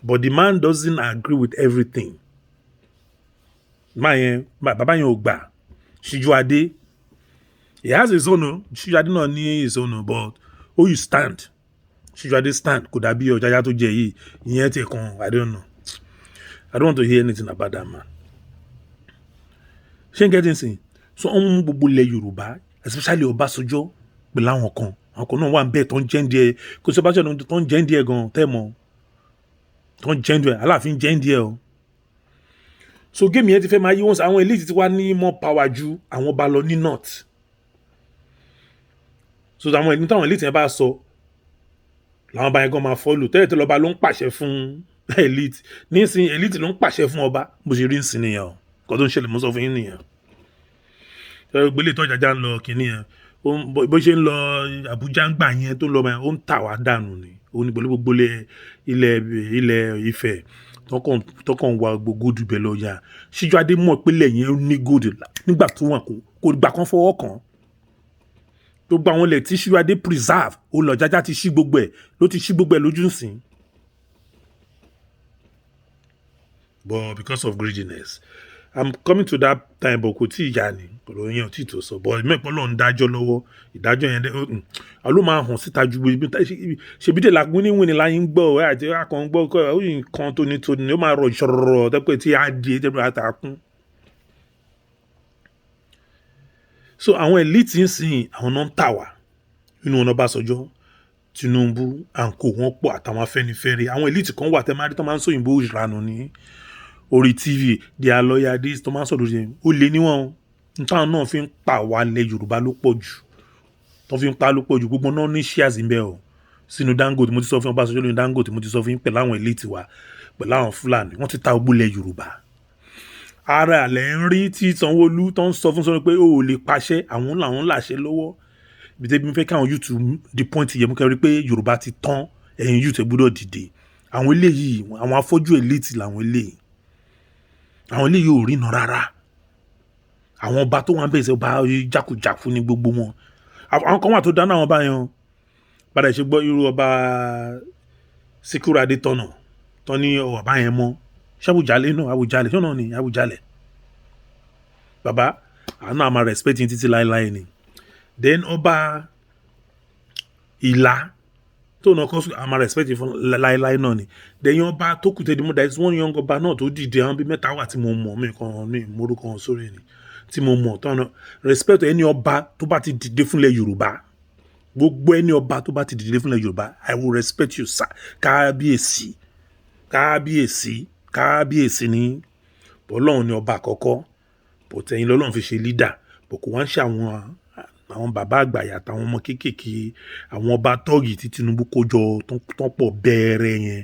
Speaker 1: but the man doesn't agree with everything máa yẹn bàbá yẹn ò gbà Síjúadé he has his own Síjúadé náà ní his own but oh you stand Síjúadé stand kò dàbí Ọjájá tó jẹ yìí ìyẹn ti kan I don't want to hear anything about that man ṣé n get in so ọmọ gbogbo ilẹ̀ Yorùbá especially Ọbásanjọ́ pẹ̀lú àwọn kan náà wà ń bẹ́ẹ̀ tó ń jẹ́ ń díẹ̀ kò sí Ọbásanjọ́ tó ń jẹ́ ń díẹ̀ gan tẹ́ mọ́ tó ń jẹ́ ń díẹ̀ Aláàfin jẹ́ ń díẹ̀ o so géèmù yẹn ti fẹ́ máa yí wọn sí àwọn elite ti wá ní more power ju àwọn ọba lọ ní north so àwọn ẹni táwọn elite yẹn bá sọ làwọn ọba yẹn gan máa follow tẹ́lẹ̀ lọ́ba ló ń pàṣẹ fún elite nísìnyí elite ló ń pàṣẹ fún ọba bó ṣe rí ń sin nìyẹn o kò tó ń ṣẹlẹ̀ mọ́ sọ fún yín nìyẹn gbélé tó Ọjájá ń lọ kínní yẹn bó ṣe ń lọ Àbújá ń gbà yẹn tó ń lọ ó ń tà wá dànù ni ó ní pẹ̀lú gbogbo ilẹ̀ Ifẹ̀ tọkàn wa gbogbo dùbẹ̀ lọ yá Síjúadé mọ̀ pé lẹ́yìn ó ní gold nígbà tó wọn kò gbà kan fọwọ́ kàn tó gba àwọn ilẹ̀ tí Síjúadé preserve ó lọ Ọjájá ti ṣí gbogbo ẹ̀ lójú ńsìn but because of greediness I'm coming to that time but kò tí ì yá ni ọ̀rọ̀ yẹn ò tí ì tó sọ but mẹ́pọ̀ lọ́n ń dájọ́ lọ́wọ́ ìdájọ́ yẹn ló máa hàn síta ju ṣèbí dè lágún níwìn ni láyé ń gbọ́ àti akọ̀ ń gbọ́ ó yìí nǹkan tóní ó máa rọ ìṣòro tẹ́pẹ́ tí á di tẹ́pẹ́ àtàkùn. so àwọn elite ń sìn àwọn náà ń tà wá nínú ọ̀nà Ọbásanjọ́ Tinubu àǹkó wọn pọ̀ àtàwọn Afẹ́nifẹ́re àwọn elite kan wà tẹ́ máa rí tó máa ń sóyìnbó ìranù ní orí TV they are lawyer this tó máa ń sọ̀rọ̀ yẹn ó lé níwọ̀n táwọn náà fi ń pa wá lẹ̀ Yorùbá ló pọ̀ jù tó fi ń pa ló pọ̀ jù gbogbo náà ní shares ń bẹ o sínú Dangote mo ti sọ fún Ọbásanjọ́ lórí Dangote mo ti sọ fún yín pẹ̀lú àwọn elite wa pẹ̀lú àwọn Fúlàní wọ́n ti ta ogbólẹ̀ Yorùbá ara àlẹ́ ń rí tí Sanwó-Olú tó ń sọ fún Sanwó-Olú pé ó ò lè pàṣẹ àwọn làwọn làṣẹ lọ́wọ́ ibi tẹ́bí mi fẹ́ káwọn YouTube the point yẹ mú kẹ́rin pé Yorùbá ti tán ẹ̀yin YouTube gbọ́dọ̀ dìde àwọn eléyìí àwọn afọ́jú elite làwọn eléyìí àwọn eléyìí ò rí iná rárá àwọn ọba tó wà ń bẹ̀rẹ̀ sí ọba jákujàku ní gbogbo wọn àwọn kan wà tó dáná àwọn ọba yẹn padà ṣe gbọ́ irú ọba Síkírù Adétọ̀nà tó ní ọba yẹn mọ́ ṣàbùjálẹ̀ náà Àwùjalẹ̀ ṣọ́nà ni Àwùjalẹ̀ bàbá àánú àmà respect yín títí láéláé ni then ọba Ìlá tó náà kọ́ àmà respect yín fún láéláé náà ni then ọba tó kù tẹ́lẹ̀ mú there is one young ọba náà tó dìde àwọn bíi mẹ́ta wà tí mo mọ̀ mí kan ní morúkọ sórí ni tí mo mọ̀ tọ́nà respect ẹni ọba tó bá ti dìde fúnlẹ̀ Yorùbá gbogbo ẹni ọba tó bá ti dìde fúnlẹ̀ Yorùbá I will respect you sir kábíyèsí kábíyèsí kábíyèsí ní Ọlọ́run ní ọba àkọ́kọ́ bó tẹ̀yìn lọ́lọ́run fi ṣe leader bó kò wá ń ṣe àwọn bàbá àgbàyà àtàwọn ọmọ kéékèèké àwọn ọba tọ́ọ̀gì tí Tinubu kó jọ tó pọ̀ bẹ́ẹ̀rẹ̀ yẹn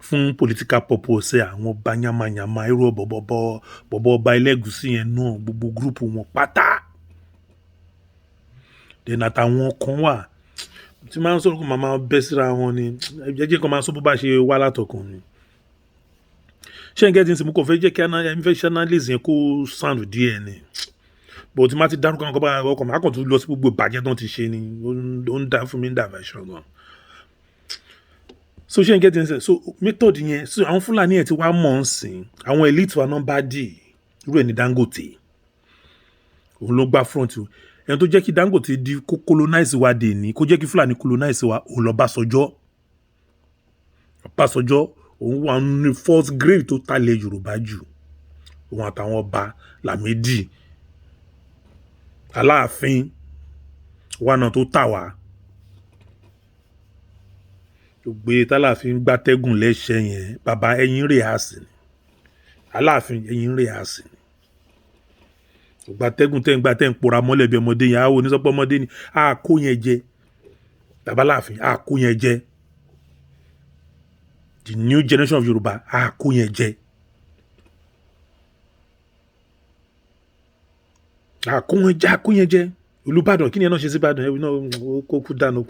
Speaker 1: fún political purpose àwọn ọba yamayama irú bọ̀bọ̀ ọba Ẹlẹ́gùṣì yẹn náà gbogbo gúrùpù wọn pátá then àtàwọn kan wà tí máa ń sọ̀rọ̀ kó máa bẹ́ síra wọn ni jẹ́jẹ́ kan máa sọ bó bá ṣe wá látọkùn ni ṣé n gẹ́tì ń sìn mú kò fẹ́ jẹ́ kí ẹni fẹ́ ṣe analysis yẹn kó sound díẹ̀ ni bó ti máa ti dárúkọ àwọn kọ́ba ọkọ̀ máa kàn tún lọ sí gbogbo ìbàjẹ́ tó ti ṣe ni ó ń dá fún mi ń dà version gan so ṣé n gẹ́tì ń sìn so method yẹn so àwọn Fúlàní ẹ̀ ti wá mọ̀ ń sìn àwọn elite wa náà bá dì irú ẹ̀ ní Dangote òun ló gbá front ẹni tó jẹ́ kí Dangote di kó colonize wa dè ní kó jẹ́ kí Fúlàní colonize wa òun lọ Ọbásanjọ́ òun wà ní first grade tó talẹ̀ Yorùbá jù òun àtàwọn ọba Lámídì Aláàfin wà náà tó tà wá gbé tálàfin gbátẹ́gùn lẹ́sẹ̀ yẹn bàbá ẹ̀yìn rẹ̀ á sí ni Aláàfin ẹ̀yìn rẹ̀ á sí ni gbátẹ́gùn tẹ́ ń pòrà mọ́lẹ̀ bí ọmọdé yẹn àwọn onísọ́pọ̀ ọmọdé ni a kó yẹn jẹ bàbá Aláàfin a kó yẹn jẹ the new generation of Yorùbá a kó yẹn jẹ a kó yẹn jẹ Olúbàdàn kí ni ẹ náà ṣe sí Ìbàdàn ẹ náà ó kú dànù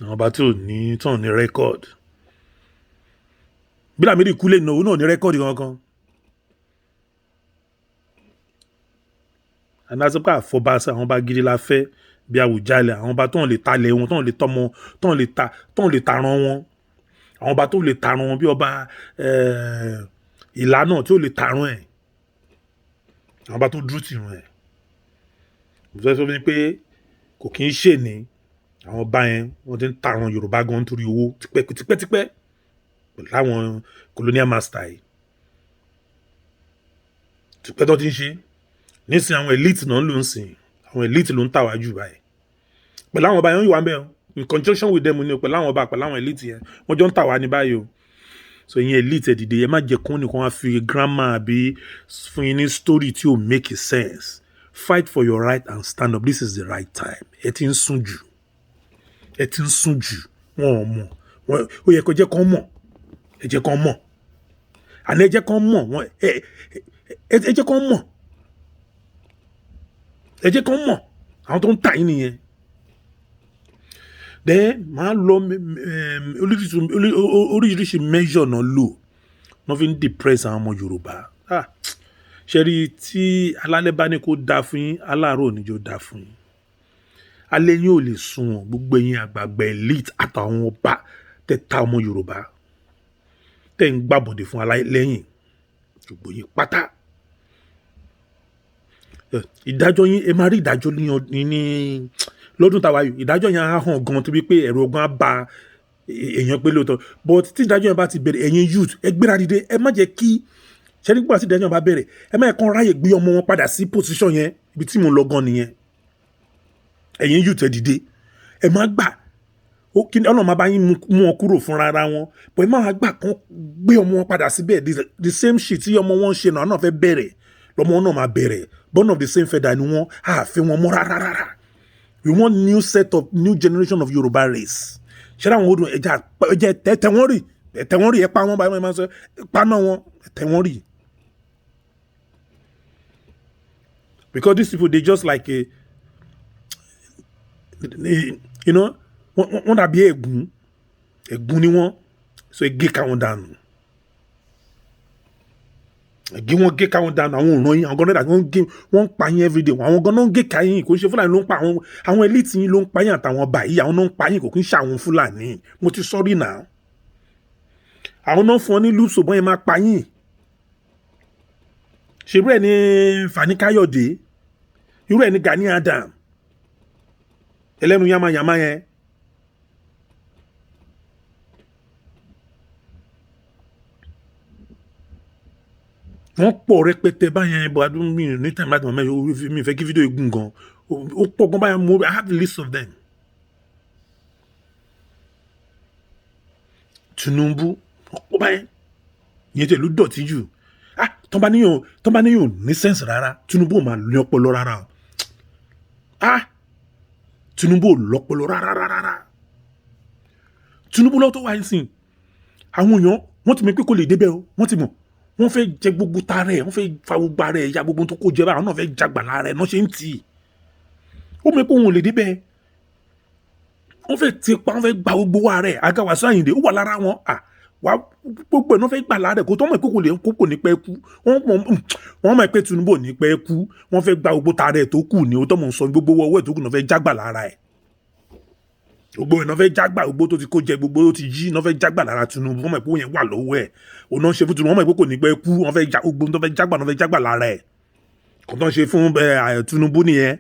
Speaker 1: àwọn ọba tí ò ní tán ní rẹ́kọ̀d bí Lámídì kú lè náà ní rẹ́kọ̀dì kankan anásípà àfọbàṣà àwọn ọba gidi la fẹ́ bí Àwùjalẹ̀ àwọn ọba tó ń lè talẹ̀ wọn tó ń lè tọmọ tó ń lè taran wọn àwọn ọba tó lè taran wọn bí ọba Ìlá náà tí ó lè taran ẹ̀ àwọn ọba tó dúró tìrun ẹ̀ mo fẹ́ sọ fún mi pé kò kí ń ṣe ní àwọn ọba yẹn wọ́n ti ń taran Yorùbá gan nítorí owó tipẹ́tipẹ́ pẹ̀lú àwọn colonial master yìí tipẹ́ tó ti ń ṣe nísìn àwọn elite náà ló ń sìn àwọn elite ló ń tà wá jù báyìí pẹ̀lú àwọn ọba yẹn ń yọ wá ń bẹ̀ in conjunction with them ni pẹ̀lú àwọn ọba pẹ̀lú àwọn elite yẹn wọ́n jọ ń tà wá ní báyìí o so ìyẹn elite ẹ̀dìdè yẹn má jẹ́ kún nìkan wá fi grammar àbí fún yín ní story tí ò make sense fight for your right and stand up this is the right time ẹ ti ń sùn jù wọn ò mọ̀ ó yẹ kó jẹ́ kán mọ̀ ẹ jẹ́ kán mọ̀ àná ẹ jẹ́ kán mọ̀ wọn ẹ jẹ́ kán mọ̀ ẹ jẹ́ kán mọ̀ àwọn tó ń tà yín nìyẹn then máa lọ oríṣiríṣi measure náà lò wọ́n fi ń depress àwọn ọmọ Yorùbá ṣe rí tí alálẹ́ bá ní kó dáa fún yín aláàárọ̀ níjó dáa fún yín alẹ́ yín ò lè sunwọ̀n gbogbo ẹ̀yin àgbààgbà elite àtàwọn ọba tẹ́ ta ọmọ Yorùbá tẹ́ ń gbàbọ̀dé fún aláìlẹ́yìn gbogbo yín pátá ìdájọ́ yín ẹ máa rí ìdájọ́ ní lọ́dún tàwa yìí ìdájọ́ yẹn á hàn gan tó bí pé ẹ̀rọ ogun á ba èèyàn pé lóòótọ́ but tí ìdájọ́ yẹn bá ti bẹ̀rẹ̀ ẹ̀yin youth ẹ gbéra dìde ẹ má jẹ́ kí ṣẹ́ni gbọ́dọ̀ tí ìdájọ́ yẹn bá bẹ̀rẹ̀ ẹ má kàn ráyè gbé ọmọ wọn padà sí position yẹn ibi tí mo lọ gan nìyẹn ẹ̀yin youth ẹ dìde ẹ má gbà kí Ọlọ́run máa bá yín mú wọn kúrò fúnra ara wọn pọ̀ ẹ máa gbà kan gbé ọmọ wọn padà síbẹ̀ the same shit tí ọmọ wọn ṣe náà fẹ́ bẹ̀rẹ̀ lọ́mọ wọn náà máa bẹ̀rẹ̀ born of the same feather ni wọ́n àfẹ́ wọn mọ́ rárá. We want new generation of Yoruba race. Ṣé àwọn odò ẹja tẹ̀wọ́n rí ẹ pa wọn báyìí máa sọ paná wọn tẹ̀wọ́n rí. Because these people they just like a you know wọ́n dàbí ẹ̀gún ni wọ́n so gé káwọn dànù wọ́n gé káwọn dànù àwọn òràn yín àwọn gan náà wọ́n ń pa yín everyday àwọn gan náà ń gé káyín kò ń ṣe Fúlàní ló ń pa àwọn elite yín ló ń pa yín àtàwọn ọba yìí àwọn náà ń pa yín kò kí ń ṣe àwọn Fúlàní mo ti sọ́rí náà àwọn náà fún ọ ní lùsò bọ́n yẹn máa pa yín ṣerú ẹ̀ ní Fani Káyọ̀dé irú ẹ̀ ní Gani Adam ẹlẹ́nu yamayama yẹn wọ́n pọ̀ rẹpẹtẹ báyẹn bọ̀ adúlọ́ mi ní tàbí láti mọ̀ mi fẹ́ kí fídíò igun gan ó pọ̀ gan báyẹn mo I have a list of them. Tinubu ọ̀pọ̀ báyẹn ìyẹn tẹ̀lú dọ̀tí jù tọ́ba níyàn ní sẹ́ǹsì rárá Tinubu ò máa lé ọpọlọ rárá Tinubu ò lọ́pọlọ rárá Tinubu lọ́wọ́ tó wáyé sìn àwọn èèyàn wọ́n ti mọ̀ pé kò lè débẹ̀ o wọ́n ti mọ̀ wọ́n fẹ́ jẹ gbogbo ta rẹ̀ wọ́n fẹ́ fa gbogbo ara ẹ̀ ya gbogbo tó kó jẹ báyìí àwọn náà fẹ́ jagbà lára ẹ̀ náà ṣe ń tì í ó mọ̀ pé òun ò lè débẹ̀ wọ́n fẹ́ ti pa wọ́n fẹ́ gba gbogbo wa rẹ̀ Àga Wasiu Ayinde ó wà lára wọn wà gbogbo ẹ̀ náà fẹ́ gbà lára ẹ̀ kó tó mọ̀ pé kò ní pẹ́ kú wọ́n mọ̀ pé Tinubu ò ní pẹ́ kú wọ́n fẹ́ gba gbogbo ta rẹ̀ tó kù ní ó tọ́ mọ̀ sọ gbogbo ọwọ́ ẹ̀ tó kù náà fẹ́ jagbà lára ẹ̀ gbogbo ẹ̀ náà fẹ́ jágbà gbogbo tó ti kó jẹ gbogbo tó ti jí náà fẹ́ jágbà lára Tinubu wọ́n mọ̀ pé òun wà lọ́wọ́ ẹ̀ òun náà ṣe fún Tinubu wọ́n mọ̀ pé kò ní pẹ́ kú wọ́n fẹ́ gbogbo tó fẹ́ jágbà náà fẹ́ jágbà lára ẹ̀ kò tán ṣe fún Tinubu nìyẹn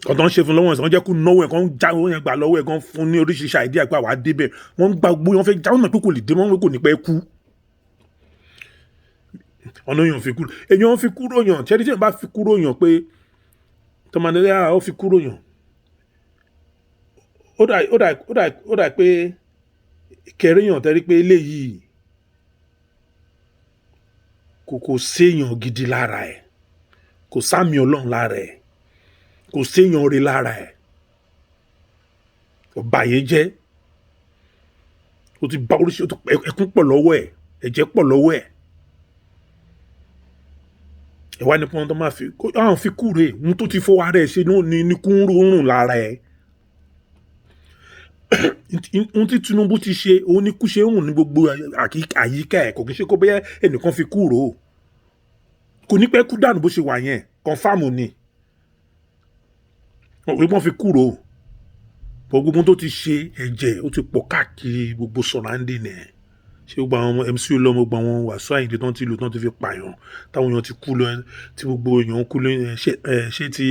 Speaker 1: kò tán ṣe fún lọ́wọ́ ẹ̀ wọ́n jẹ́ kó náwó ẹ̀ kó ń já owó yẹn gbà lọ́wọ́ ẹ̀ kó ń fún ní oríṣiríṣi àìdí àgbà wà á débẹ̀ wọ́n ń gba gbogbo wọ́n fẹ́ já wọ́n mọ̀ pé kò lè dé wọ́n mọ̀ pé kò ní pẹ́ kú ọ̀nà èèyàn fi kúrò èèyàn fi kúrò yàn tí ẹni bá fi kúrò yàn pé tọmọdé ó fi kúrò yàn ó dà pé kẹrìyàn tẹ́rí pé eléyìí kò séèyàn gidi lára ẹ̀ kò sáàmì Ọlọ́run lára ẹ̀ kò séèyàn rí lára ẹ̀ kò bàyé jẹ́ ó ti bá oríṣi ẹkún pọ̀ lọ́wọ́ ẹ̀ ẹ̀jẹ̀ pọ̀ lọ́wọ́ ẹ̀ ẹ̀wá ní pọ́n tó máa fi àwọn fi kúrè ohun tó ti fọwọ́ ara ẹ̀ ṣe ní kúrúurùn lára ẹ̀ ohun tí Tinubu ti ṣe òun ní kú ṣe ń hùn ní gbogbo àyíká ẹ̀ kò kí n ṣe kó bẹ́ẹ̀ ẹnìkan fi kúrò kò ní pẹ́ kú dànù bó ṣe wà yẹn kọ́nfàmù ni wọ́n fi kúrò gbogbo tó ti ṣe ẹ̀jẹ̀ ó ti pọ̀ káàkiri gbogbo surrounding ẹ̀ ṣé gbogbo àwọn MC Olúọmọ gbogbo àwọn Wasiu Ayinde tán ti lò tán ti fi pààyàn táwọn èèyàn ti kú lọ tí gbogbo èèyàn kú lọ ṣé ti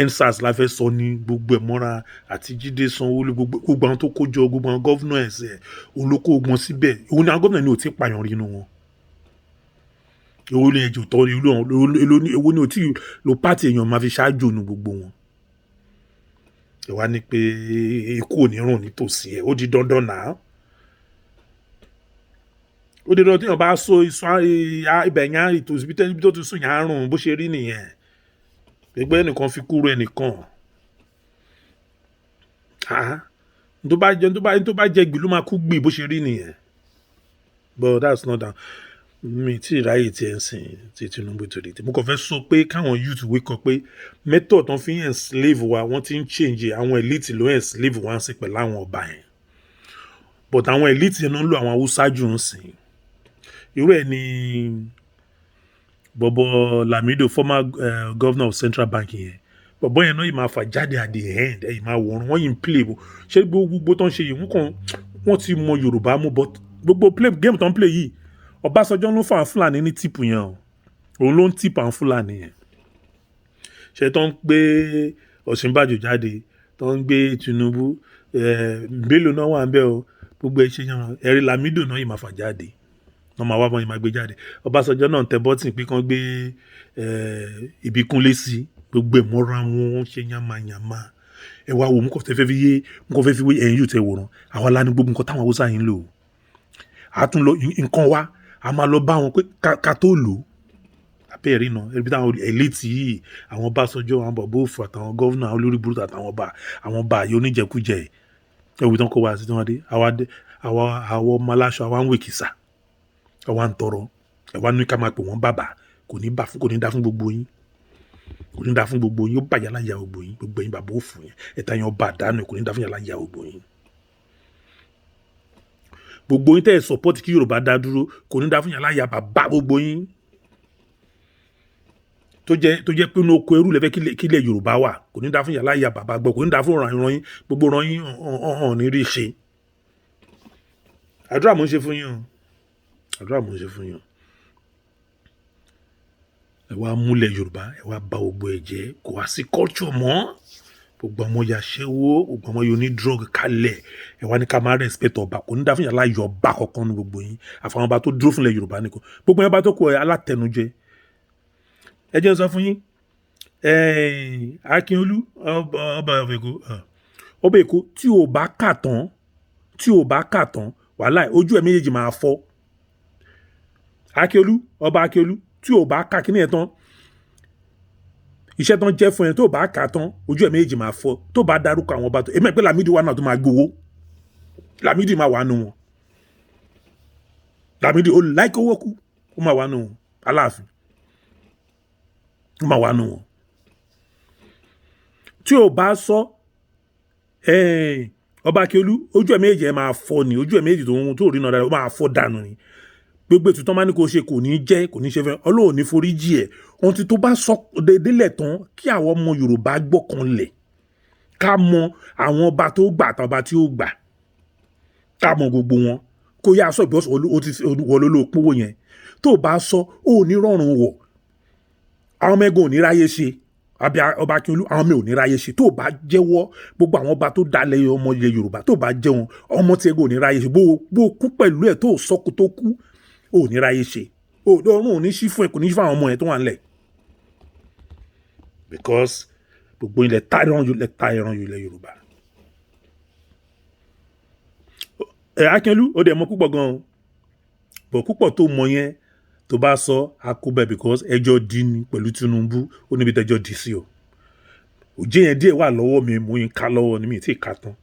Speaker 1: EndSARS la fẹ́ sọ ní gbogbo ẹ̀ mọ́ra àti Jídé Sanwó-Olú gbogbo àwọn tó kó jọ gbogbo àwọn gọ́vnà ẹ̀sẹ̀ òun ló kó wọn síbẹ̀ òun ni àwọn gọ́vnà ni ò tí ì pààyàn rí inú wọn èwo ni ẹjọ́ tọ́ èwo ni ò tí ì lo pàtì èèyàn máa fi ṣáájú nu gbogbo wọn ẹ wá ní pé ikú ò ní rùn nítòsí ẹ ó di dandan náà ó dé lọ tí wọn bá so ibẹ̀ yẹn ìtòsí bí tó ti sùn yẹn á rùn bó ṣe rí nìyẹn gbẹgbẹ́ ẹnìkan fi kúrò ẹnìkan tó bá jẹ gbì ló máa kú gbì bó ṣe rí nìyẹn but that's not that mi tí ìráyè tí ẹ ń sìn tí Tinubu torí tí mo kàn fẹ́ sọ pé káwọn youth wake up pé method tán fi ń enslave wa wọ́n ti ń change àwọn elite ló enslave wa ń sìn pẹ̀lú àwọn ọba yẹn but àwọn elite yẹn ló ń lo àwọn Haúsá jù ń sìn irú ẹ̀ ni bọ̀bọ̀ Lamido former governor of Central Bank yẹn bọ̀bọ̀ yẹn náà yìí máa fà jáde at the end ẹ̀yìn máa wọ̀run wọ́n yìí ń play bó ṣé gbogbo tó ń ṣe yìí wọ́n ti mọ Yorùbá mú but gbogbo game tó ń play yìí Ọbásanjọ́ ló fà Fúlàní ní tìpù yẹn o òun ló ń tìpù àwọn Fúlàní yẹn ṣe tó ń gbé Ọ̀ṣínbàjò jáde tó ń gbé Tinubu Bello náà wà ń bẹ̀ o gbogbo ẹ̀ ṣe yan ẹ̀rí Lamido náà yìí máa fà jáde wọ́n máa wá bọ́n yìí máa gbé jáde Ọbásanjọ́ náà tẹ bọ́tìn pé kán gbé Ìbíkúnlé sí gbogbo ẹ̀ mọ́ra wọn ṣe yamayama ẹ wá wo mú kọ́ fẹ́ fi wé ẹ̀yìn yóò tẹ wòran àwa la ní gbogbo nǹkan táwọn Haúsá yìí ń lò àtún lọ nǹkan wa a máa lọ bá wọn pé ká tó lò ó abẹ́rẹ́ náà ẹbí táwọn elite yìí àwọn Ọbásanjọ́ àwọn bọ̀bọ́ọ̀fù àtàwọn gọ́vnà olórí burúkú àtàwọn ọba àyè oníjẹkújẹ ẹ̀wù tán kó wa sí tí wọ́n dé àwọn ọmọ aláṣọ àwa ń wèkìsà àwa ń tọrọ ẹ̀wà ní ká máa pè wọ́n bàbá kò ní dá fún gbogbo yín kò ní dá fún gbogbo yín ó bà yàrá ìyá gbogbo yín bàbá òfò yẹn ẹ̀ta yẹn ọba àdánù kò ní dá fún yàrá ìyá gbogbo yín tẹ́ ẹ̀ support kí Yorùbá dá dúró kò ní dá fún yàrá ìyá bàbá gbogbo yín tó jẹ́ pé inú oko ẹrú lẹ́fẹ́ kílẹ̀ Yorùbá wà kò ní dá fún yàrá ìyá bàbá gbọ́ kò ní dá fún ìran yín gbogbo ìran yín hàn ní rí ṣe àdúrà mò ń ṣe fún yín ẹ wá múlẹ̀ Yorùbá ẹ wá bà gbogbo ẹ̀ jẹ́ kò wá sí culture mọ́ gbogbo ọmọ ya ṣẹ́wó gbogbo ọmọ yóò ní drug kalẹ̀ ẹ wá ní ká máa respect ọba kò ní dá fún yàrá yọ ọba kankan ní gbogbo yín àfàwọn ọba tó dúró fúnlẹ̀ Yorùbá nìkan gbogbo yẹn bá tó kọ ẹ alátẹnujẹ ẹ jẹ́ sọ fún yín Akínolú ọba Èkó tí ò bá kà tán wàhálà ojú ẹ̀ méjèèjì máa fọ́ ọba Akínolú tí ò bá kà kíní ẹ̀ tán iṣẹ́ tán jẹ́ fún ẹ tó bá kà tán ojú ẹ̀ méjèèjì máa fọ́ tó bá dárúkọ àwọn ọba tó èmi pé Lámídì wà náà tó máa gbowó Lámídì máa wà nù wọn Lámídì ó láìkó owó kú ó máa wà nù wọn Aláàfin ó máa wà nù wọn tí ò bá sọ ọba Akínolú ojú ẹ̀ méjèèjì ẹ̀ máa fọ́ ni ojú ẹ̀ méjèèjì tó rí náà dáadáa ó máa fọ́ dànù ni gbogbo ètò tán máa ní kó ṣe kò ní jẹ́ kò ní ṣe fẹ́ Ọlọ́run ní foríjì ẹ̀ ohun tí tó bá sọ délẹ̀ tán kí àwọn ọmọ Yorùbá gbọ́kànlẹ̀ ká mọ àwọn ọba tó gbà àtàwọn ọba tí ó gbà ká mọ gbogbo wọn kó yá sọ ìbọ́sọ̀ wọlé olóòpówó yẹn tó bá sọ ó ní rọrùn wọ̀ àwọn ọmọ ẹgbẹ́ ò ní ráyé ṣe àbí ọba Akínolú àwọn ọmọ ò ní ráyé ṣe tó bá jẹ́wọ́ gbogbo àwọn ọba tó dalẹ̀ ọmọ ilẹ̀ Yorùbá tó bá jẹ́ wọn ọmọ tí ẹgbẹ́ ò ní ráyé ṣe bó kú pẹ̀lú ẹ̀ tó sọ́kù tó kú ò ní ráyé ṣe ọ̀run ò ní sí fún ẹ kò ní sí fún àwọn ọmọ ẹ tó wà nílẹ̀ because gbogbo ilẹ̀ ta ẹran ilẹ̀ Yorùbá Akínolú ó dẹ̀ mọ̀ púpọ̀ gan-an bọ̀ púpọ̀ tó mọ̀ yẹn tó bá sọ akóbẹ̀ because ẹjọ́ dí ni pẹ̀lú Tinubu ó níbi tẹ́jọ́ dí sí o òjé yẹn díẹ̀ wà lọ́wọ́ mi mò ń ká lọ́wọ́ ni mi tí ì ká tán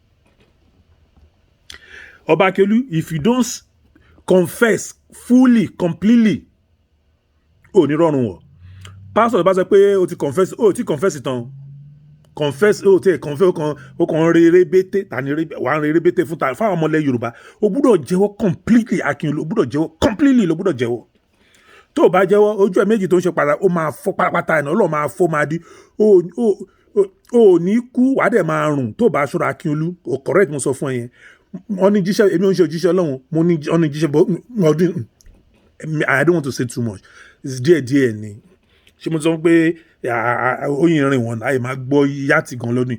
Speaker 1: ọba Akínolú if you don't confess fully completely ò ní rọrùn wọ̀ pásítọ̀ bá sọ pé o ti confess tán confess o ti confess o kàn rere bété tani wà á rere bété fún fáwọn ọmọ ilẹ̀ Yorùbá o gbúdọ̀ jẹ́wọ́ completely Akínolú o gbúdọ̀ jẹ́wọ́ completely ló gbúdọ̀ jẹ́wọ́ tó o bá jẹ́wọ́ ojú ẹ̀ méjì tó ń ṣe padà ó máa fọ́ pátápátá ẹ̀ náà Ọlọ́run máa fọ́ máa di o ní kú wàá dẹ̀ máa rùn tó o bá ṣọ́ra Akínolú o correct mo sọ fún ẹ yẹn wọ́n ní jíṣẹ́ èmi ò ń ṣe òjíṣẹ́ Ọlọ́run mo ní wọ́n ní jíṣẹ́ ọdún I don't want to say too much it's díẹ̀ ni ṣé mo sọ pé oyin rìn wọ̀n àyè máa gbọ́ yàtì gan lónìí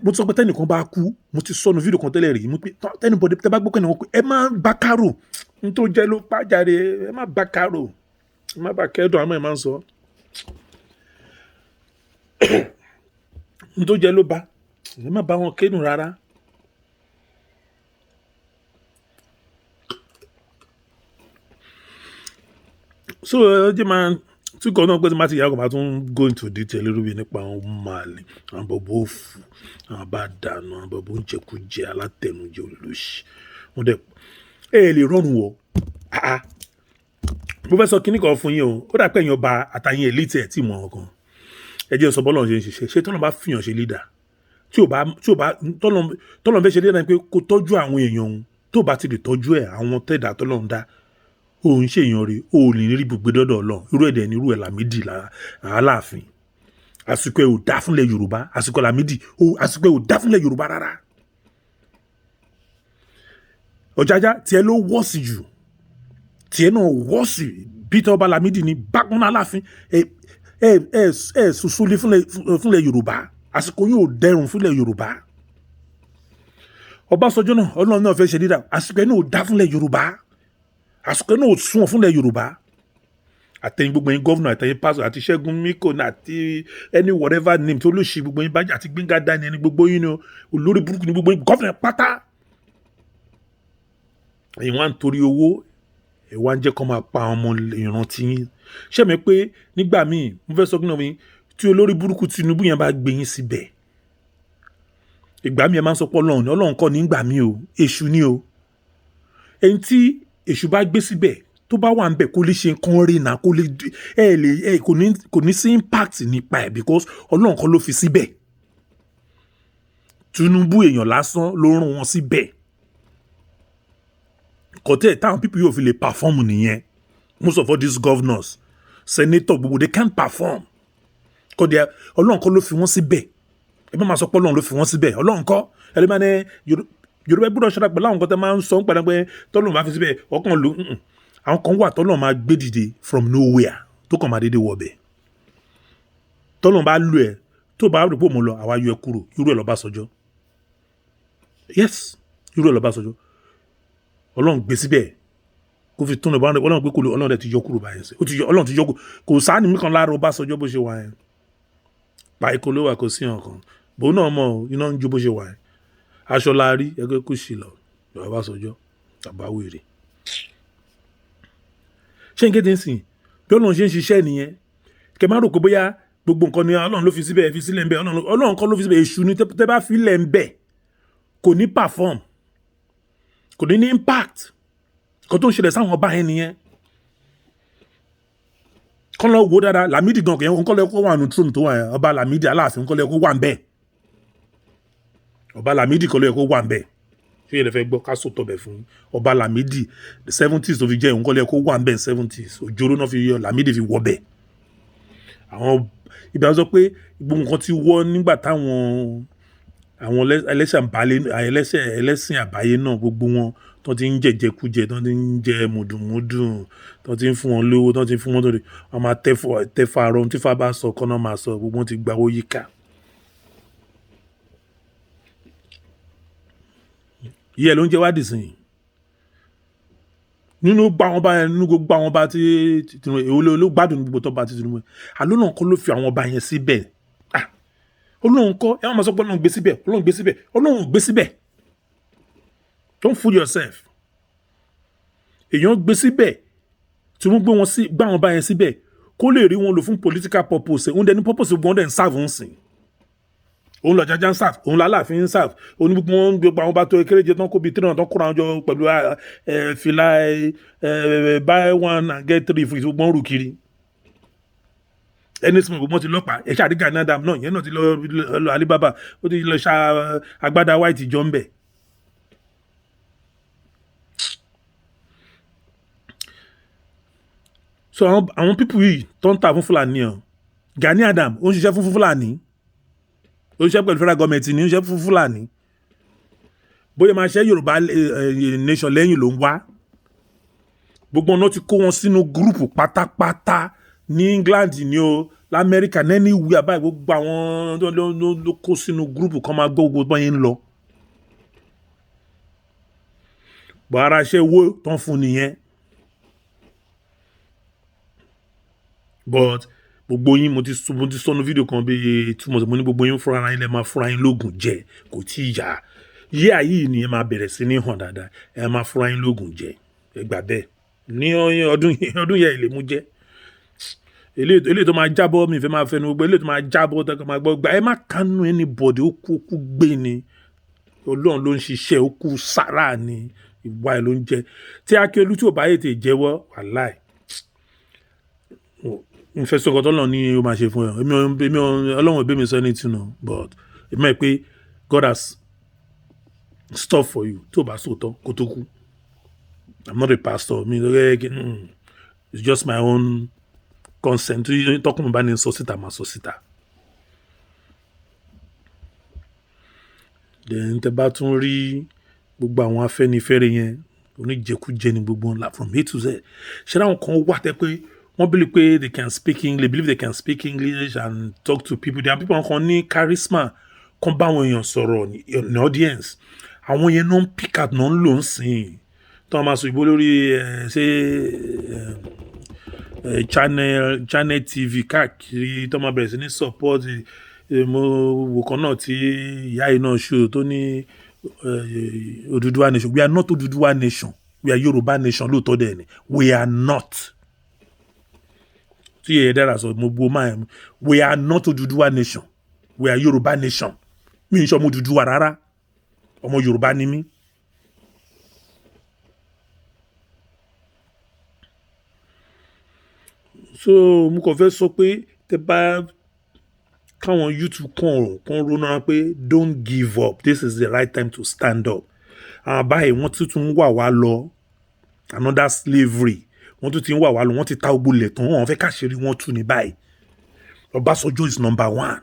Speaker 1: mo sọ pé tẹ́nìkan bá kú mo ti sọnù fídíò kan tẹ́lẹ̀ rí mo pé tẹ́nìbọ̀dé tẹ́ bá gbọ́ kẹ́ni wọn pé ẹ má bá kárò n tó jẹ́ ló pàjáde ẹ má bá kárò ẹ má bá kẹ́dùn àmọ́ ẹ má ń sọ n tó jẹ́ ló bá ẹ má bá wọn kẹ́dùn rárá. So ọjọ́ máa tí kò náà pé tí máa ti yàgò máa tún go into detail lórí bí nípa àwọn máàlì àwọn bọ̀bọ̀ òfù àwọn bá dànù àwọn bọ̀bọ̀ oúnjẹkújẹ alátẹnujẹ olóṣì wọn dẹ̀ lè rọrùn wọ̀ mo fẹ́ sọ kíní kan fún yín o ó dà pé èèyàn ba àtàyìn elite ẹ̀ tí mọ̀ ọ̀kan ẹ jẹ́ sọ bọ́lọ̀ ṣe ń ṣiṣẹ́ ṣé tọ́lọ́ bá fìyàn ṣe leader tí ò bá tọ́lọ́ fẹ́ ṣe leader ni pé kó tọ́jú àwọn èèyàn òun tó bá ti lè tọ́jú ẹ̀ àwọn tẹ̀dá tọ́lọ́ ń dá òun ṣèyàn rí o lè rí gbogbo dọ́dọ̀ Ọlọ́run irú ẹ̀dẹ̀ ní irú ẹ̀ Lámídì Aláàfin àsìkò ẹ̀ ò dá fúnlẹ̀ Yorùbá àsìkò Lámídì àsìkò ẹ̀ ò dá fúnlẹ̀ Yorùbá rárá Ọ̀jájá tiẹ̀ ló wọ́ọ̀sì jù tiẹ̀ náà wọ́ọ̀sì Peter Ọba Lámídì ní bákan Aláàfin ẹ̀ sùsùlì fúnlẹ̀ Yorùbá àsìkò yóò dẹrùn fúnlẹ̀ Yorùbá Ọbásanjọ́ náà Ọlọ́run náà fẹ́ ṣe dídà àsìkò ẹ̀ náà ò dá fúnlẹ̀ Yorùbá àsìkò náà ò sún fúnlẹ̀ Yorùbá àtẹ̀yìn gbogbo yín gọ́vnà àtẹ̀yìn pásọ̀ àti Ṣẹ́gun Míkò àti any whatever name tó ló ṣe gbogbo yín bájà àti Gbénga Daniel ní gbogbo yín ni olórí burúkú ní gbogbo yín gọ́vnà pátá. ẹ̀yin wá ń torí owó ẹ̀ wá ń jẹ́ kó máa pa ọmọ ìrántí yín. ṣé mi pé nígbà míì mo fẹ́ sọ kí náà mi tí olórí burúkú Tinubu yẹn bá gbé yín síbẹ̀ ìgbà míì ẹ máa ń sọ pé Ọlọ́run kọ́ nígbà míì o èṣù ni o. ẹni tí èṣù bá gbé síbẹ̀ tó bá wà ń bẹ̀ kó lè ṣe nǹkan rí náà kó lè kò ní sí impact nípa ẹ̀ because Ọlọ́run kọ́ ló fi síbẹ̀. Tinubu èèyàn lásán ló rán wọn síbẹ̀. kọ́tẹ́ táwọn people yóò fi lè perform nìyẹn. most of all these governors senator gbogbo they can't perform. kọ́dẹ̀ Ọlọ́run kọ́ ló fi wọ́n síbẹ̀. ẹ má máa sọ pé Ọlọ́run ló fi wọ́n síbẹ̀ Ọlọ́run kọ́ ẹ lè máa ní Yorùbá gbọ́dọ̀ ṣọ́ra pẹ̀lú àwọn nǹkan tó máa ń sọ ń padà pé tọ́lọ́run máa fi síbẹ̀ ọkàn ló àwọn kan wà tọ́lọ́run máa gbé dìde from nowhere tó kàn máa dédé wọ ọbẹ̀. tọ́lọ́run bá lù ẹ́ tó bá rò pé òun lọ àwa yọ ẹ kúrò irú ẹ̀ l'Ọbásanjọ́. yes irú ẹ̀ l'Ọbásanjọ́. Ọlọ́run gbé síbẹ̀ kó fi tún Ọlọ́run gbé kúrò Ọlọ́run ti yọ kúrò báyìí sí Ọlọ́run ti yọ kúrò kò sáà ní mìkan lára Ọbásanjọ́ bó ṣe wà yẹn. pa ikọ̀ ló wà kò sí ọ̀kan bòun náà mọ̀ iná ń jó bó ṣe wà yẹn. aṣọ la rí ẹgbẹ́ kò sí lọ Ọbásanjọ́ àbáwèrè. ṣé n kéde ń sìn bí Ọlọ́run ṣe ń ṣiṣẹ́ nìyẹn kẹ má rò pé bóyá gbogbo nǹkan ni Ọlọ́run ló fi síbẹ̀ fi sílẹ̀ ń bẹ̀ Ọlọ́run kọ́ ló fi síbẹ̀ èṣù ni tẹ́ bá fi lẹ̀ ń bẹ̀ kò ní perform kò ní ní impact kò tó ń ṣẹlẹ̀ sáwọn ọba yẹn nìyẹn. kọ́ lọ wo dáadáa Lámídì gan kẹ́hìn òǹkọ́lẹ̀ kó wà nù tróònù tó wà yẹn ọba Lámídì Aláàfin òǹkọ́lẹ̀ kó wà ń bẹ̀ ọba Lámídì kọ́lẹ̀ kó wà ń bẹ̀ ṣé yẹn lè fẹ́ gbọ́ ká sòtọ̀ bẹ̀ fún ọba Lámídì 70s tó fi jẹ́ òǹkọ́lẹ̀ kó wà ń bẹ̀ 70s òjòrò náà fi yọ Lámídì fi wọ bẹ̀. àwọn ibi àwọn sọ pé gbogbo nǹkan ti wọ́ nígbà táwọn ẹlẹ́sìn àbáyé náà gbogbo wọn tó ti ń jẹjẹkújẹ tó ti ń jẹ mùdùmùdù tó ti ń fún wọn lówó tó ti ń fún wọn lórí wọn máa tẹ́fà arọ tí fà bá sọ kọ́nà máa sọ gbogbo wọn ti gba owó yíká. yíyẹ ló ń jẹ wádìí sìn nínú gbogbo àwọn ọba tí Tinubu ló gbádùn gbogbo tó bá ti Tinubu àlọ́ náà kọ́ ló fi àwọn ọba yẹn síbẹ̀. Ọlọ́run kọ́ ẹ má máa sọ pé Ọlọ́run gbé síbẹ̀ Ọlọ́run gbé síbẹ̀ Ọlọ́run gbé síbẹ̀. Don't fool yourself. èèyàn gbé síbẹ̀ tí wọ́n gbá wọn bá yẹn síbẹ̀ kó lè rí wọn lò fún political purpose òun dẹni purpose wọn dẹ̀ ń serve ń sìn. òun lọ Jájá ń serve òun l'Aláàfin ń serve òun ní gbogbo wọn gbogbo àwọn bá tó kéréje tán kó bi 300 tán kóra wọn jọ pẹ̀lú fìlà buy one and get 3 fún ìgbọ́n rù kiri. ẹni sọ gbogbo ti lọ́pàá ẹ̀ṣẹ́ àdígà náà dàm náà yẹn náà ti lọ Alibaba ó ti lọ ṣá agbádá white jọ ń bẹ̀. so àwọn pípù yìí tó ń tà fún Fúlàní ọ Gani Adam ó ń ṣiṣẹ́ fún Fúlàní ó ń ṣiṣẹ́ pẹ̀lú federal government ní ó ń ṣiṣẹ́ fún Fúlàní bóyá máa ṣe Yorùbá nation lẹ́yìn ló ń wá gbogbo ọ̀nà ti kó wọn sínú gúrùpù pátápátá ní England ní o l'Amẹ́ríkà nẹ́ni ìwé àbáyé gbogbo àwọn ló kó sínú gúrùpù kan máa gbọ́ gbogbo bọ́n yẹn ń lọ bọ̀ ara iṣẹ́ owó tó ń fún nìyẹn. but gbogbo yín mo ti sọnù fídíò kan bí túmọ̀ mo ní gbogbo yín fúnra ara yín lẹ́ máa fúnra yín lóògùn jẹ kò tí ì yá yí àyè ni ẹ máa bẹ̀rẹ̀ sí ní hàn dáadáa ẹ máa fúnra yín lóògùn jẹ ẹ gbà bẹ́ẹ̀ ní ọdún yẹn ilé mú jẹ́ eléyìí tó máa jábọ́ mi ìfẹ́ máa fẹ́ nu gbogbo eléyìí tó máa jábọ́ tó máa gbọ́ gbà ẹ má kánú anybody ó kú gbé ni Ọlọ́run ló ń ṣiṣẹ́ ó kú sára ni ìwà ẹ̀ ló ń jẹ tí Akíọlù tí ò bá yètè jẹ́wọ́ wàláì n fẹ́ sọ̀kọ̀ tó lọ ní o máa ṣe fún ẹ èmi Ọlọ́run ìbémi sọ ní tìǹà but èmi mọ̀ pé God has stuff for you tó bá sòótọ́ kó tó kú I'm not a pastor mi it's just my own consent tọkùnrin bá ní sọ síta máa sọ síta. then tẹ bá tún rí gbogbo àwọn Afẹ́nifẹ́re yẹn oníjẹkújẹ ní gbogbo ńlá from A to Z ṣé láwọn kan wà tẹ́ pé wọ́n believe pé they can speak English they believe they can speak English and talk to people there are people kan ní charisma kan bá àwọn èèyàn sọ̀rọ̀ ní audience àwọn yẹn náà ń pick out náà ń lò ń sìn tí wọ́n máa sọ ìbò lórí ṣé channel TV káàkiri tó máa bẹ̀rẹ̀ sí ní support mo wò kan náà tí ìyá yìí náà ṣó tó ní Odùduwà nation. We are not Odùduwà nation, we are Yorùbá nation lóòótọ́ dẹ̀ ni, we are not. tí yẹ̀yẹ́ dára sọ mo gbó máa we are not Odùduwà nation, we are Yorùbá nation. mi ì ṣe ọmọ Odùduwà rárá, ọmọ Yorùbá ni mí. so mo kàn fẹ́ sọ pé tẹ bá káwọn YouTube kan ronú pé don't give up, this is the right time to stand up. àwọn báyìí wọ́n tuntun wà wá lọ another slavery, wọ́n tún ti ń wà wá lọ, wọ́n ti ta ogbó lẹ̀ tán, wọ́n fẹ́ káṣírí wọn tú ní báyìí. Ọbásanjọ́ is number 1.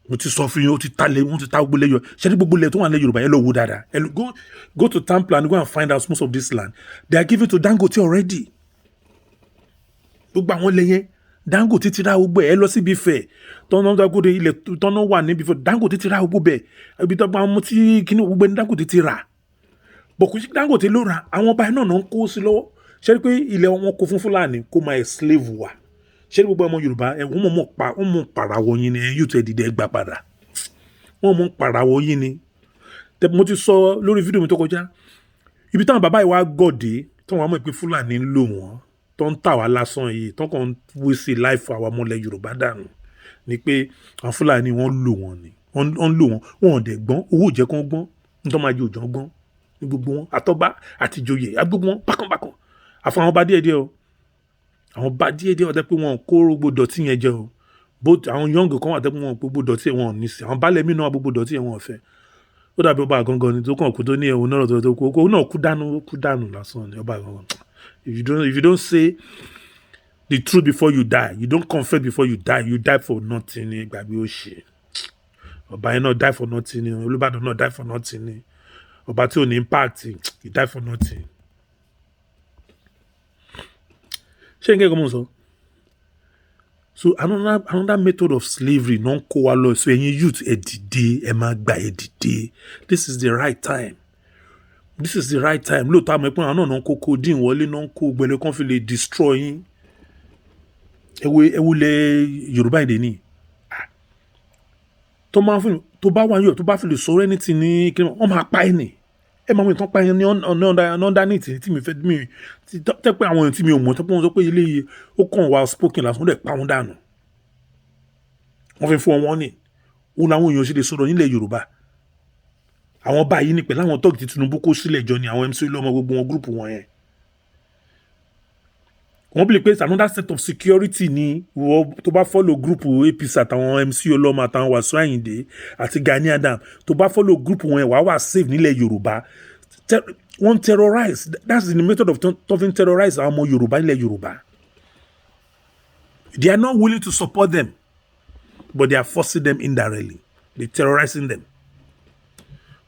Speaker 1: mo ti sọ fún yín, wọ́n ti ta ogbó lẹ̀ yọ. ṣé ní gbogbo lẹ̀ tó wà ní Yorùbá yẹn lọ wo dáadáa. Go to Tampa and go and find out most of this land they are giving to Dangote already. gbogbo àwọn ilẹ̀ yẹn Dangote ti ra gbogbo ẹ̀ lọ síbi Ifẹ̀ tọ́nà Dangote ilẹ̀ tọ́nà wà níbi Ifẹ̀ Dangote ti ra gbogbo bẹ̀ ibi tó bá wọn tí kíní gbogbo ẹni Dangote ti rà bọ̀kú sí Dangote ló ra àwọn ọba náà ń kó sí lọ́wọ́. ṣé rí pé ilẹ̀ wọn kó fún Fúlàní kó máa slave wa. ṣé rí gbogbo ọmọ Yorùbá wọ́n mọ̀ pàràwọ̀ yín ni yóò tẹ̀ dìde gbà padà wọ́n mọ̀ pàràwọ̀ yín ni. mo ti sọ lórí fídíò mi tó kọjá ibi táwọn bàbá yìí wá gọ̀dé tí wọ́n mọ̀ pé Fúlàní ń lò wọ́n tó ń tà wá lásán yìí tó kàn ń wé sí láìfọ àwọn ọmọlẹ̀ Yorùbá dànù ni pé àwọn Fúlàní wọ́n lò wọ́n ni wọ́n lò wọ́n wọn ò dẹ̀ gbọ́n owó jẹ́ kán gbọ́n nítorí máa jẹ òjò gbọ́n ní gbogbo wọn àtọ́ba àti ìjòyè agbègbè wọn bákanbákan àfọ àwọn ọba díẹ̀díẹ̀ o àwọn ọba díẹ̀díẹ̀ ọ̀tẹ́ pé wọn kó gbogbo dọ̀tí yẹn jẹ o àwọn yọ̀ǹgì kan wà tẹ́ pé wọn gbogbo dọ̀tí wọn ò ní sí àwọn baálẹ̀ mí náà gbogbo dọ̀tí yẹn wọn ò fẹ́. ó dàbí ọba àgangan ni tó kàn kú tó ní ẹ̀hún náà tó kú ó náà kú dànù lásán ni ọba àgangan. If you don't say the truth before you die, you don't confess before you die for nothing ni gbàgbé òṣì. ọba yẹn náà die for nothing ni Olúbàdàn náà die for nothing ni ọba tí ò ní impact you die for nothing. ṣé n kẹ́kọ̀ọ́ mọ̀ sọ. so another method of slavery non kó wa lọ so ẹ̀yin youth ẹ dìde ẹ máa gbà ẹ dìde. This is the right time. lóòótọ́ àmọ́ ẹ̀pọ́n àwọn náà kó dín wọlé náà kó gbẹlẹ́ kan fi lè destroy yín. ewu lẹ Yorùbá èdè ni tó bá wà yọ tó bá fi lè sọ̀rọ̀ ẹni tí ní kí wọ́n máa pa ẹ̀ nì ẹ máa mú ìtàn pa ẹ̀ ní underneath tí mi fẹ́ mi tẹ́ pé àwọn èèyàn tí mi ò mọ̀ tẹ́ pé wọ́n sọ pé ilé yìí ó kàn wá spoken lásán ó dẹ̀ pa wọ́n dànù wọ́n fi fún wọn ní òun làwọn èèyàn ṣe lè sọ̀rọ̀ nílẹ̀ Yorùbá. àwọn báyìí ní pẹ̀lú àwọn tọ́ọ̀gì tí Tinubu kó sílẹ̀ jọ ni àwọn MC Olúọmọ gbogbo wọn gúrùpù wọn yẹn. wọ́n bí lè pé another set of security ni wọ́n tó bá follow gúrùpù APC àtàwọn MC Olúọmọ àtàwọn Wasiu Ayinde àti Gani Adam tó bá follow gúrùpù wọn yẹn wàá wà safe nílẹ̀ Yorùbá. wọ́n terrorize, that's the method of terrorize àwọn ọmọ Yorùbá nílẹ̀ Yorùbá. They are not willing to support them but they are forcing them indirectly, they terrorizing them.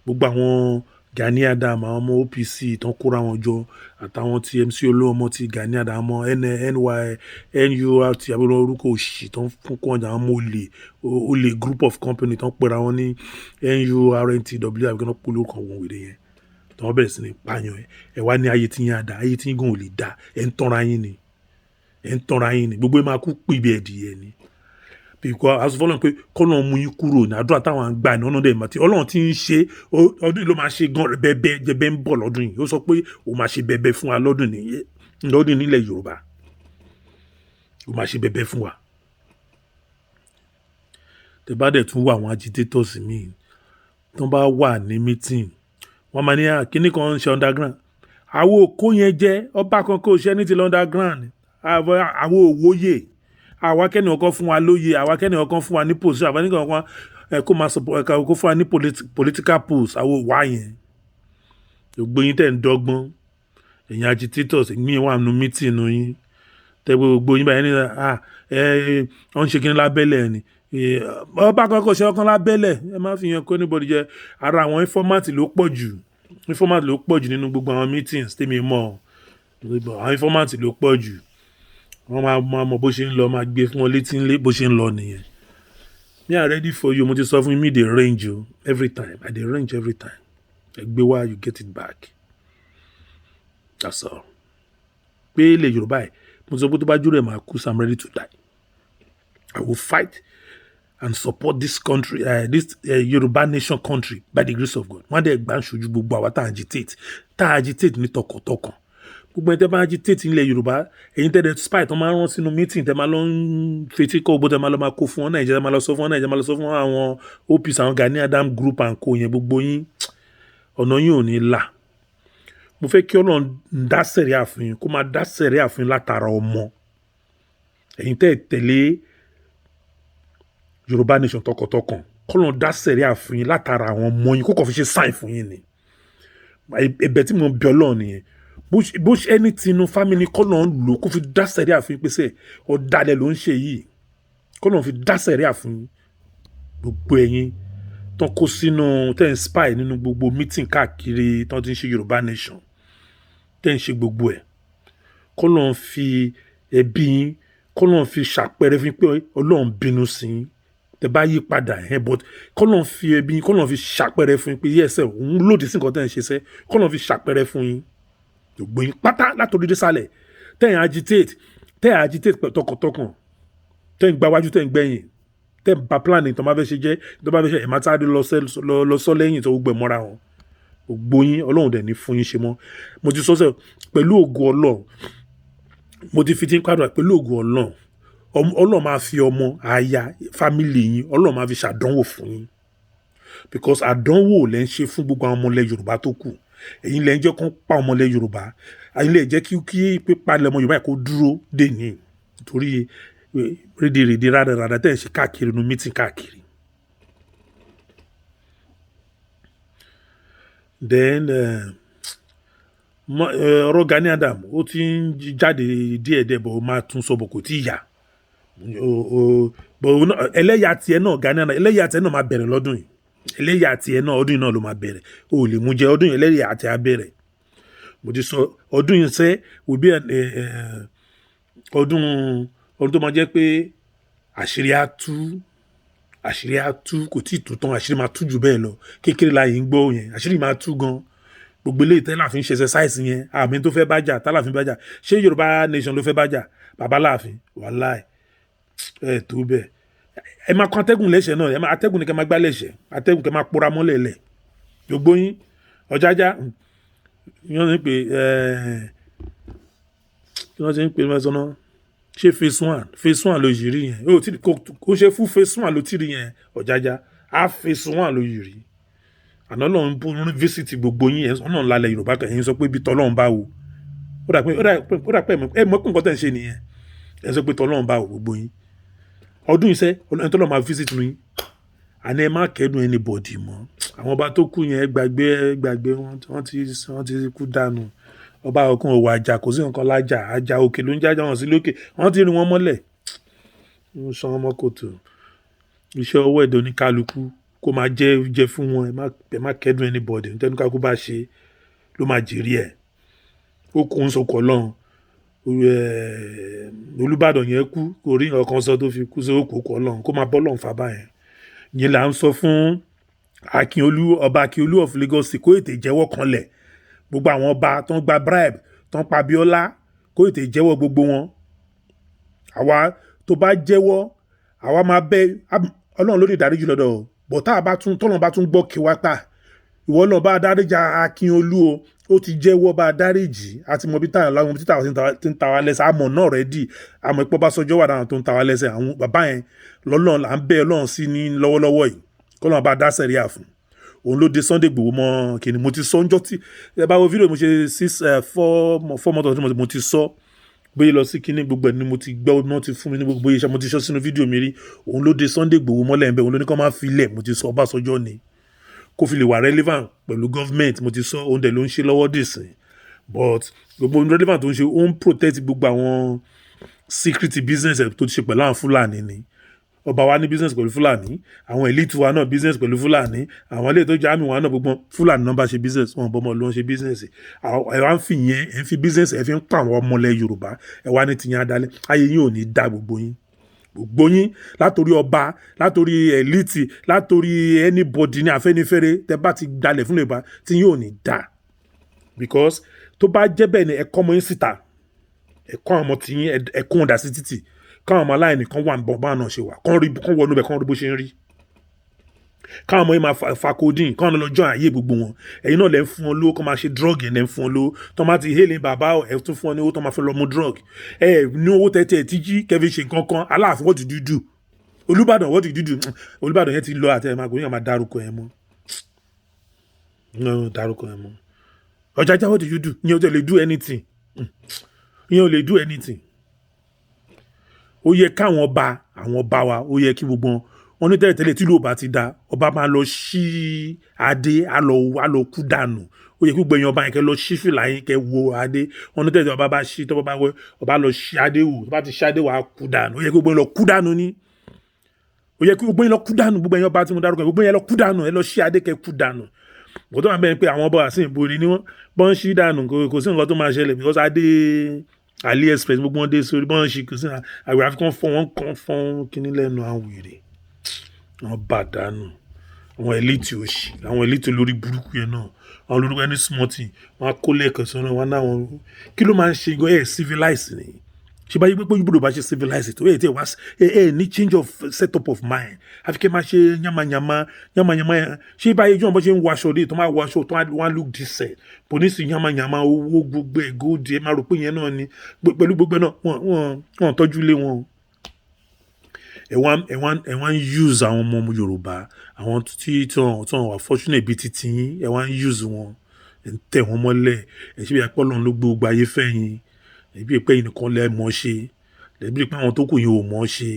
Speaker 1: gbogbo àwọn Gani Adam àwọn ọmọ OPC tán kóra wọn jọ àtàwọn ti MC Olúọmọ ti Gani Adam ọmọ NURT àbúrò orúkọ òṣì tán fún kọ́ ọjà àwọn ọmọ olè group of company tán pera wọn ní NURTW àbíkọ́ náà polówó kan wọn wèrè yẹn tán wọ́n bẹ̀rẹ̀ sí ní pààyàn ẹ̀ wá ní ayé tí yín á dá ayé tí yín gan ò lè dá ẹ̀ ń tanra yín ni gbogbo ẹ̀ máa kú pìbẹ̀ ẹ̀dìyẹ ni. Because as fọlọ́n pé kọ́nà mú yín kúrò ní àdúrà táwọn àgbà ní ọ̀nà dẹ̀mọ̀ tí Ọlọ́run ti ń ṣe ọdún yìí ló máa ṣe gan bẹ́ẹ̀ jẹ́bẹ́ ń bọ̀ lọ́dún yìí ó sọ pé ó máa ṣe bẹ́ẹ̀ fún wa lọ́dún nílẹ̀ Yorùbá ó máa ṣe bẹ́ẹ̀ fún wa. tẹ bá dẹ̀ tún wà àwọn agitators míì tó bá wà ní meeting wọ́n máa ní kíní kan ń ṣe underground àwọn òkó yẹn jẹ́ ọba kan kò ṣe ní ti underground àwọn òwòye àwa kẹ́ni ọkọ fún wa lóye àwa kẹ́ni ọkọ fún wa ní position àwa nìkan kan kó máa sọ kó fún wa ní political post àwọn òwà yẹn gbogbo yín tẹ̀ ń dọ́gbọ́n ẹ̀yin agitators mi wà nù meeting nù yín tẹ́ gbogbo yín báyìí ní wọ́n ń ṣe kí ní lábẹ́lẹ̀ ni ọba kan kò ṣe ọkàn lábẹ́lẹ̀ ẹ má fi yẹn kó anybody jẹ ara àwọn informant ló pọ̀ jù nínú gbogbo àwọn meetings tèmi mọ̀ àwọn informant ló pọ̀ jù wọ́n máa mọ bó ṣe ń lọ máa gbé fún wọn létí ńlé bó ṣe ń lọ nìyẹn. Me are ready for you mo ti sọ fún mi dey range o every time I dey range every time ẹ gbé wá you get it back that's all. pé ilẹ̀ Yorùbá ẹ̀ mo sọ pé tó bá jùlọ ẹ̀ máa kú, so I'm ready to die. I will fight and support this country, this Yoruba nation country by the grace of God. Wọ́n á dẹ̀ gbà ń ṣojú gbogbo àwa tá à agitate ní tọkàntọkàn. Gbogbo ẹni tẹ́ bá agitate nílẹ̀ Yorùbá, ẹ̀yin tẹ́ dẹ̀ spy tó máa ń rán sínú meeting, tẹ́ máa lọ ń fetí kọ́ gbogbo, tẹ́ máa lọ máa kó fún wọn Nàìjíríà, tẹ́ máa lọ sọ fún wọn Nàìjíríà, máa lọ sọ fún àwọn OPs, àwọn Gani Adam group and co yẹn, gbogbo yín ọ̀nà yín ò ní là. Mo fẹ́ kí Ọlọ́run dá sẹ̀ríà fún yín, kó máa dá sẹ̀ríà fún yín látara ọmọ. Ẹ̀yin tẹ́ tẹ̀lé Yorùbá nation tọkàntọkàn, kọ́lọ́n dá sẹ̀ríà fún yín látara àwọn ọmọ yín, kó kàn fi ṣe sign fún yín ni. Ẹ̀bẹ̀ tí mo bẹ̀ Ọlọ́run nìyẹn. Bó ṣe ẹni tinú family kọ́lọ́n lò kó fi dá sẹ̀ríà fún yín pé sẹ́ ọ̀dàlẹ̀ ló ń ṣe yìí, kọ́lọ́n fi dá sẹ̀ríà fún yín. Gbogbo ẹ̀yin tán kó sínú tẹ́ ń spy nínú gbogbo meeting káàkiri tán ti ń ṣe Yorùbá nation, tẹ́ ń ṣe gbogbo ẹ̀, kọ́lọ́n fi ẹbí yín, kọ́lọ́n fi ṣàpẹẹrẹ fún yín pé Ọlọ́run bínú sí yín tẹ́ bá yí padà but kọ́lọ́n fi ẹbí yín, kọ́lọ́n fi ṣàpẹẹrẹ fún yín pé yẹ́sẹ̀ òun lòdì sí nǹkan tẹ́ ń ṣe sẹ́, kọ́lọ́n fi ṣàpẹẹrẹ fún yín. Gbogbo yín pátá látòrí dé sálẹ̀, tẹ́ ń agitate tọkàntọkàn, tẹ́ ń gbáwájú, tẹ́ ń gbẹ̀yìn, tẹ́ ń ba planning tó máa fẹ́ ṣe jẹ́, tó bá fẹ́ ṣe ẹ̀ máa sáré lọ sọ lẹ́yìn tó gbẹ mọ́ra wọn. Gbogbo yín Ọlọ́run dẹ̀ ní fún yín ṣe mọ́. Mo ti sọ sẹ́ pẹ̀lú ògo Ọlọ́run, mo ti fi tí ń pàdé pẹ̀lú ògo Ọlọ́run. Ọlọ́run máa fi ọmọ, aya, family yín, Ọlọ́run máa fi ṣàdánwò fún yín, because àdánwò lẹ́ ń ṣe fún gbogbo àwọn ọmọ ilẹ̀ Yorùbá tó kù. Ẹ̀yin lẹ́ ń jẹ́ kó pa ọmọ ilẹ̀ Yorùbá, ẹ̀yin lẹ́ jẹ́ kí pípa ilẹ̀ ọmọ Yorùbá kó dúró dè ní torí rédèrèdè rádaràdà tẹ́ ń ṣe káàkiri nu meeting káàkiri. Then ọ̀rọ̀ Gani Adam ó ti ń jáde díẹ̀díẹ̀ bọ̀ ó máa tún sọ bọ̀ kò tí ì yá. Ẹlẹ́yà tiẹ̀ náà Gani Adam, ẹlẹ́yà tiẹ̀ náà máa bẹ̀rẹ̀ lọ́dún yìí. Ẹlẹ́yà tiẹ̀ náà ọdún yìí náà ló máa bẹ̀rẹ̀. O ò lè mú jẹ ọdún yìí, ẹlẹ́yà tiẹ̀ á bẹ̀rẹ̀. Mo ti sọ ọdún yìí sẹ́ will be ọdún tó máa jẹ́ pé àṣírí á tú kò tí ì tú tán, àṣírí máa tú jù bẹ́ẹ̀ lọ. Kékeré la yìí ń gbọ́ yẹn, àṣírí máa tú gan. Gbogbo eléyìí tẹ́ láàfin ṣe exercise yẹn, àmì tó fẹ́ bájà, tá láàfin bájà. Ṣé Yorùbá nation ló fẹ́ bájà? Bàbá láàfin, wàláì tó bẹ́ẹ̀. Ẹ máa kọ́ atẹ́gùn lẹ́sẹ̀ náà, atẹ́gùn ni kẹ́ máa gbá lẹ́sẹ̀, atẹ́gùn kẹ́ máa pora mọ́lẹ̀ lẹ̀. Gbogbo yín Ọjájá yọ́n ní pé kí wọ́n ti ń pè mẹ́sàn náà, ṣé phase 1 ló yìí rí yẹn? Kò ṣe fún phase 1 ló ti rí yẹn Ọjájá, phase 1 ló yìí rí. Àná Ọlọ́run bó visit gbogbo yín yẹn, ọ̀nà lálẹ́ Yorùbá kan yẹn sọ pé bí tọ́lọ́run bá wò. Ó dà pé ẹ mọ̀ pé nǹkan tẹ̀ ń ṣe nìyẹn. Ẹ sọ pé tọ́lọ́run bá wò gbogbo yín. Ọdún iṣẹ́ ẹni tọ́lọ́run máa visit nu yín. Àní ẹ má kẹ́dùn anybody mọ́. Àwọn ọba tó kú yẹn gbàgbé wọ́n ti kú dànù. Ọba ọkùn òwò àjà kò sí nǹkan lájà, àjà òkè ló ń jájà wọn sí lókè, wọ́n ti rí wọn mọ́lẹ̀. Wọ́n sọ ọmọ kòtò. Iṣẹ́ ọwọ́ ẹ̀dọ̀ ní kálukú kó máa jẹ́ fún wọn, ẹ má kẹ́dùn anybody. Nítorí kálukú bá ṣe ló máa jèrè ẹ̀. Ó kún un sọkọ̀ lọ́hùn. Olúbàdàn yẹn kú kò rí nǹkan kan sọ tó fi kú sí òkòkò Ọlọ́run, kó máa bọ́ lọ́hùn fà báyẹn. Yẹn là ń sọ fún ọba Akínolú of Lagos kó ètè jẹ́wọ́ kanlẹ̀. Gbogbo àwọn ọba tó ń gba bribe, tó ń pa Abíọ́lá, kó ètè jẹ́wọ́ gbogbo wọn. Àwa tó bá jẹ́wọ́, àwa máa bẹ Ọlọ́run ló ní ìdáríjì lọ́dọ̀ o. Bọ̀ tọ́lọ́run bá tún gbọ́ kí wá pa. Ìwọ náà bá dáríjà Akínolú o, ó ti jẹ́wọ́ bá dáríjì, àti mọ̀ bí táyà láwọn títà tí ń ta wá lẹ́sẹ̀, àmọ̀ náà rẹ̀ dì, àmọ̀ ìpọ́ bá sọjọ́ wà dáhùn tó ń ta wá lẹ́sẹ̀. Àwọn bàbá yẹn lọ́lọ́run là ń bẹ Ọlọ́run sí ní lọ́wọ́lọ́wọ́ yìí, kọ́lọ́run bá dá sẹ̀ríà fún. Òun ló de Sunday Igboho mọ́ kìnnì. Mo ti sọ ńjọ́ tí ẹ bá wo fídíò mo ṣe 4 months tí mo ti sọ gbé lọ sí kíní gbogbo ẹ̀ ni mo ti gbọ́, náà ti fún mi ní gbogbo iṣẹ́, mo ti sọ sínú fídíò mi rí. Òun ló de Sunday Igboho mọ́lẹ̀ ń bẹ, òun ló ní kó máa fi ilẹ̀, mo ti sọ Ọbásanjọ́ ni kó fi lè wà relevant pẹ̀lú government, mo ti sọ òun dẹ̀ ló ń ṣe lọ́wọ́ dìsìn. But gbogbo relevant tó ń ṣe, ó ń protect gbogbo àwọn secret business tó ti ṣe pẹ̀lú àwọn Fúlàní ni. Ọba wa ní business pẹ̀lú Fúlàní, àwọn elite wa náà business pẹ̀lú Fúlàní, àwọn ilé tó jẹ́ àmì wa náà gbogbo Fúlàní náà bá ṣe business, wọn bọ́mọ ló ń ṣe business. Ẹ wá ń fi yẹn, ẹ ń fi business, ẹ fi ń pa àwọn ọmọlẹ̀ Yorùbá, ẹ wá ní tiyẹn adalẹ̀, ayé yín ò ní dá gbogbo yín. Látòrí ọba, látòrí elite, látòrí anybody ní Afẹ́nifẹ́re, tẹ bá ti dalẹ̀ fún Yorùbá tí yín ò ní dá. Because tó bá jẹ́ bẹ́ẹ̀ ni ẹ kọ́ ọmọ yín síta. ẹ̀kọ́ àwọn ọmọ tí yín ẹ̀kọ́ ọ̀dà sí títì káwọn ọmọ aláìní kan wà ń bọ̀ báwọn náà ṣe wà kán wọnú bẹ̀ kán rí bó ṣe ń rí káwọn ọmọ yìí máa fa codeine káwọn lọ jọ àyè gbogbo wọn ẹ̀yin náà lẹ́ ń fún wọn lówó kán máa ṣe drug yẹn lẹ́ ń fún wọn lówó tó máa ti hélè bàbá ẹ̀ tún fún wọn ní owó tó máa fi lọ mú drug ní owó tẹ́tẹ́ tí jí kẹfí ṣe nǹkan kan Aláàfin what did you do Olúbàdàn what did you do Olúbàdàn yẹn ti lọ àti ẹ̀ máa gbóyè máa dárúkọ ẹ̀ mọ́ dárúkọ ẹ̀ mọ́ Ọjájá what did you do ìyẹn ò tẹ̀ lè do anything ìyẹn ò lè do anything ó yẹ káwọn àwọn ọba wa ó yẹ kí gbogbo wọn ní tẹ́lẹ̀tẹ́lẹ̀ tí lóò bá ti da ọba máa lọ sí adé á lọ kú dànù ó yẹ kí gbogbo èèyàn ọba yẹn kẹ́ lọ sí fìlà yín kẹ́ wo adé wọn ní tẹ́lẹ̀tẹ́lẹ̀ ọba bá sí tọ́ba bá wọ ọba lọ sí adé wò tó bá ti sí adé wà á kú dànù ó yẹ kí gbogbo yẹn lọ kú dànù ní ó yẹ kí gbogbo yẹn lọ kú dànù gbogbo èèyàn ọba tí mo dárúkọ gbogbo yẹn lọ kú dànù ẹ lọ sí adé kẹ́ kú dànù kò tó máa bẹ́ẹ̀ pé àwọn ọba àsìn ìborí ni wọ́n bọ́n sí dànù kò sí nǹkan tó máa ṣẹlẹ̀ because adé AliExpress gbogbo wọn dé sórí bọ́n sí kò sí àgbẹ̀ àfikún fọ́n wọn kàn fọ́n kíní lẹ́nu àwọn wèrè wọn bá dànù àwọn elite òṣì àwọn elite olórí burúkú yẹn náà àwọn olórúkọ ẹni smọ́tì wọn á kó lẹ́ẹ̀kan sọ́nà wọn náà wọn kí ló máa ń ṣe gan civilize ni ṣe báyìí pé gbọ́dọ̀ bá ṣe civilize tó tí ẹ wá ní change of setup of mind àfi kẹ́ máa ṣe yamayama ṣé báyìí jọ̀ọ́ bó ṣe ń wọ aṣọ dé tó máa wọ aṣọ tó wá look decent polisi yamayama owó gbogbo ẹ̀ góòdì ẹ máa rò pé yẹn náà ni pẹ̀lú gbogbo náà wọ́n tọ́jú lé wọn ẹ wá ń use àwọn ọmọ Yorùbá àwọn tí wọ́n wà fortunate bíi titi yín ẹ wá ń use wọn ẹ ń tẹ̀ wọ́n mọ́lẹ̀ ẹ ṣe bí apẹ́ Ọlọ́run ló gbogbo ayé fẹ́yìn ẹbí pé yìí nìkan lẹ́ mọ́ ṣe lẹ́bí pé àwọn tó kù yìí ò mọ́ ṣe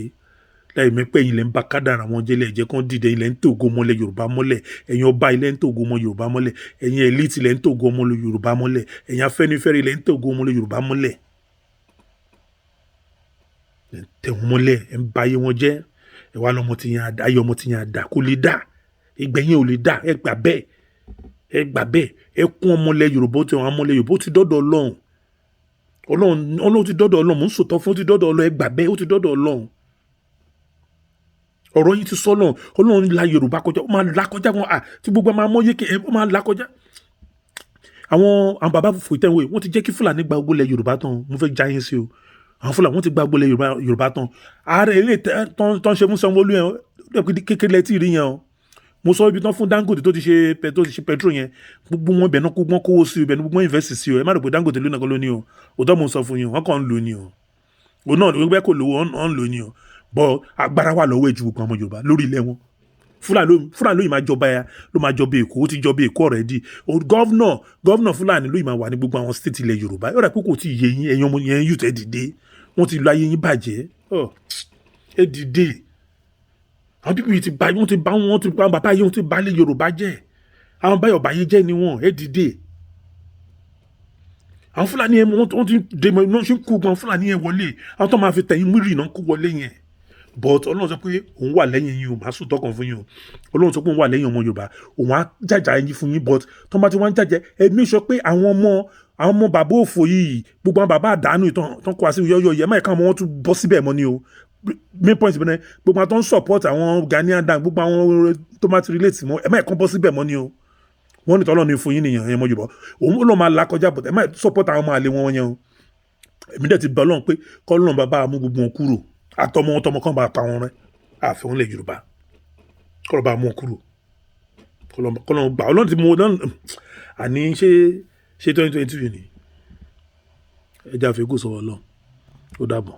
Speaker 1: láì mẹ́pẹ́ yìí lẹ́ ń bá kádàrà wọn jẹ́lẹ̀ ẹ̀jẹ̀ kan dìde ilẹ̀ ń tògo mọ́lẹ̀ Yorùbá mọ́lẹ̀ ẹ̀yin ọba ilẹ̀ ń tògo mọ́ Yorùbá mọ́lẹ̀ ẹ̀yin elite ilẹ̀ ń tògo mọ́ Yorùbá mọ́lẹ̀ ẹ̀yin Afẹ́nifẹ́re ilẹ̀ ń tògo mọ́ Yorùbá mọ́lẹ̀ ẹ̀ ń tẹ̀ wọ́n mọ́lẹ̀ ẹ̀ ń ba ayé wọn jẹ́ ẹ̀ wá lọ́mọ tí yẹn ayé ọmọ tí yẹn àdá kò lè dà ìgbẹ̀yìn ò lè dà ẹ gbà bẹ́ẹ̀ ẹ kún ọmọlẹ̀ Yorùbá ó ti wọn ọmọlẹ̀ Yorùbá ó ti dọ́dọ̀ Ọlọ́run ti dọ́dọ̀ Ọlọ́run mò ń sòtọ́ fún ó ti dọ́dọ̀ Ọlọ́run ẹ gbà bẹ́ẹ̀ ó ti dọ́dọ̀ Ọlọ́run ọ̀rọ̀ yìí ti sọ Ọlọ́run la Yorùbá kọjá ó máa là kọjá wọn tí gbogbo máa mọ́ yékè ó máa là kọjá àwọn bàbá fòfò ìtẹ́wé wọ́n ti jẹ́ kí Fúlàní gba gbogbo ilẹ̀ Yorùbá tán mo fẹ́ já yín sí o àwọn Fúlàní wọ́n ti gba gbogbo ilẹ̀ Yorùbá tán ààrẹ ilé tó ń ṣe fún Sanwó-Olú yẹn kékeré lẹ́tì rí yẹn o mo sọ ibi tán fún Dangote tó ti ṣe petrol yẹn gbogbo wọn ibẹ̀ náà kó wọn kówó sí ibẹ̀ ní gbogbo wọn invest sí o ẹ má rò pé Dangote ló nàkọ́ lóní o òótọ́ mo sọ fún yín wọn kàn ń lò ní o òun náà ló gbẹ́ kó lówó ọ̀ ń lò ní o bọ́ agbára wà lọ́wọ́ ìjú gbogbo ọmọ Yorùbá lórí ilẹ̀ wọn Fúlàní lóyìn máa jọba ya ló máa jọba Èkó ó ti jọba Èkó already gọ́vnọ̀ Fúlàní lóyìn máa wà ní gbogbo àwọn state ilẹ̀ Yorùbá yọ̀rọ̀ pé kò tí ì yé yín ẹ̀yin ọmọ yẹn yùtọ̀ ẹ̀ dìde wọ́n ti lọ ayé yín bàjẹ́ ẹ̀ dìde àwọn pípì yìí ti bá bàbá yìí wọ́n ti bá lé Yorùbá jẹ́ àwọn báyọ̀ báyé jẹ́ ni wọ́n ẹ̀ dìde àwọn Fúlàní yẹn wọ́n ti dèmọ̀ iná ṣe ń kó gbọ́n Fúlàní yẹn wọlé àwọn tó máa fi tẹ̀yìn mírì náà kó wọlé yẹn but Ọlọ́run sọ pé òun wà lẹ́yìn yín o màá sùn tọkàn fún yín o Ọlọ́run sọ pé òun wà lẹ́yìn ọmọ Yorùbá òun á jàjà yín fún yín but tó bá ti wá ń jàjẹ ẹ̀mí sọ pé àwọn ọmọ bàbá òfò yìí gbogbo àwọn bàbá àdánù ìtàn kó wá sí yọ̀yọ̀ yẹ máa ká ọmọ wọn tún bọ́ síbẹ̀ mọ́ ni o main point bẹ́ẹ̀ gbogbo àwọn tó ń support àwọn Ghanaian dan gbogbo àwọn tó máa ti relate mọ́ ẹ máa kàn bọ́ síbẹ̀ mọ́ ni o wọ́n ní tọ́lọ́ ní fún yín nìyẹn ẹ̀mọ Yorùbá òun ló máa là kọjá but ẹ máa support àwọn ọmọ àlè wọn yẹn o èmi dẹ̀ ti bẹ̀ Ọlọ́run pé kọ́ Ọlọ́run bàbá mú gbogbo wọn kúrò àtọmọ wọn tọmọ kan bá pa wọn rẹ àfẹ́ wọn lẹ̀ Yorùbá kọ́ lọ́ bá mú wọn kúrò kọ́ lọ́ gbà Ọlọ́run ti mú wọn àní ṣé 2022 ni ẹja fẹ́ kó sọ̀rọ̀ Ọlọ́run ó dàbọ̀.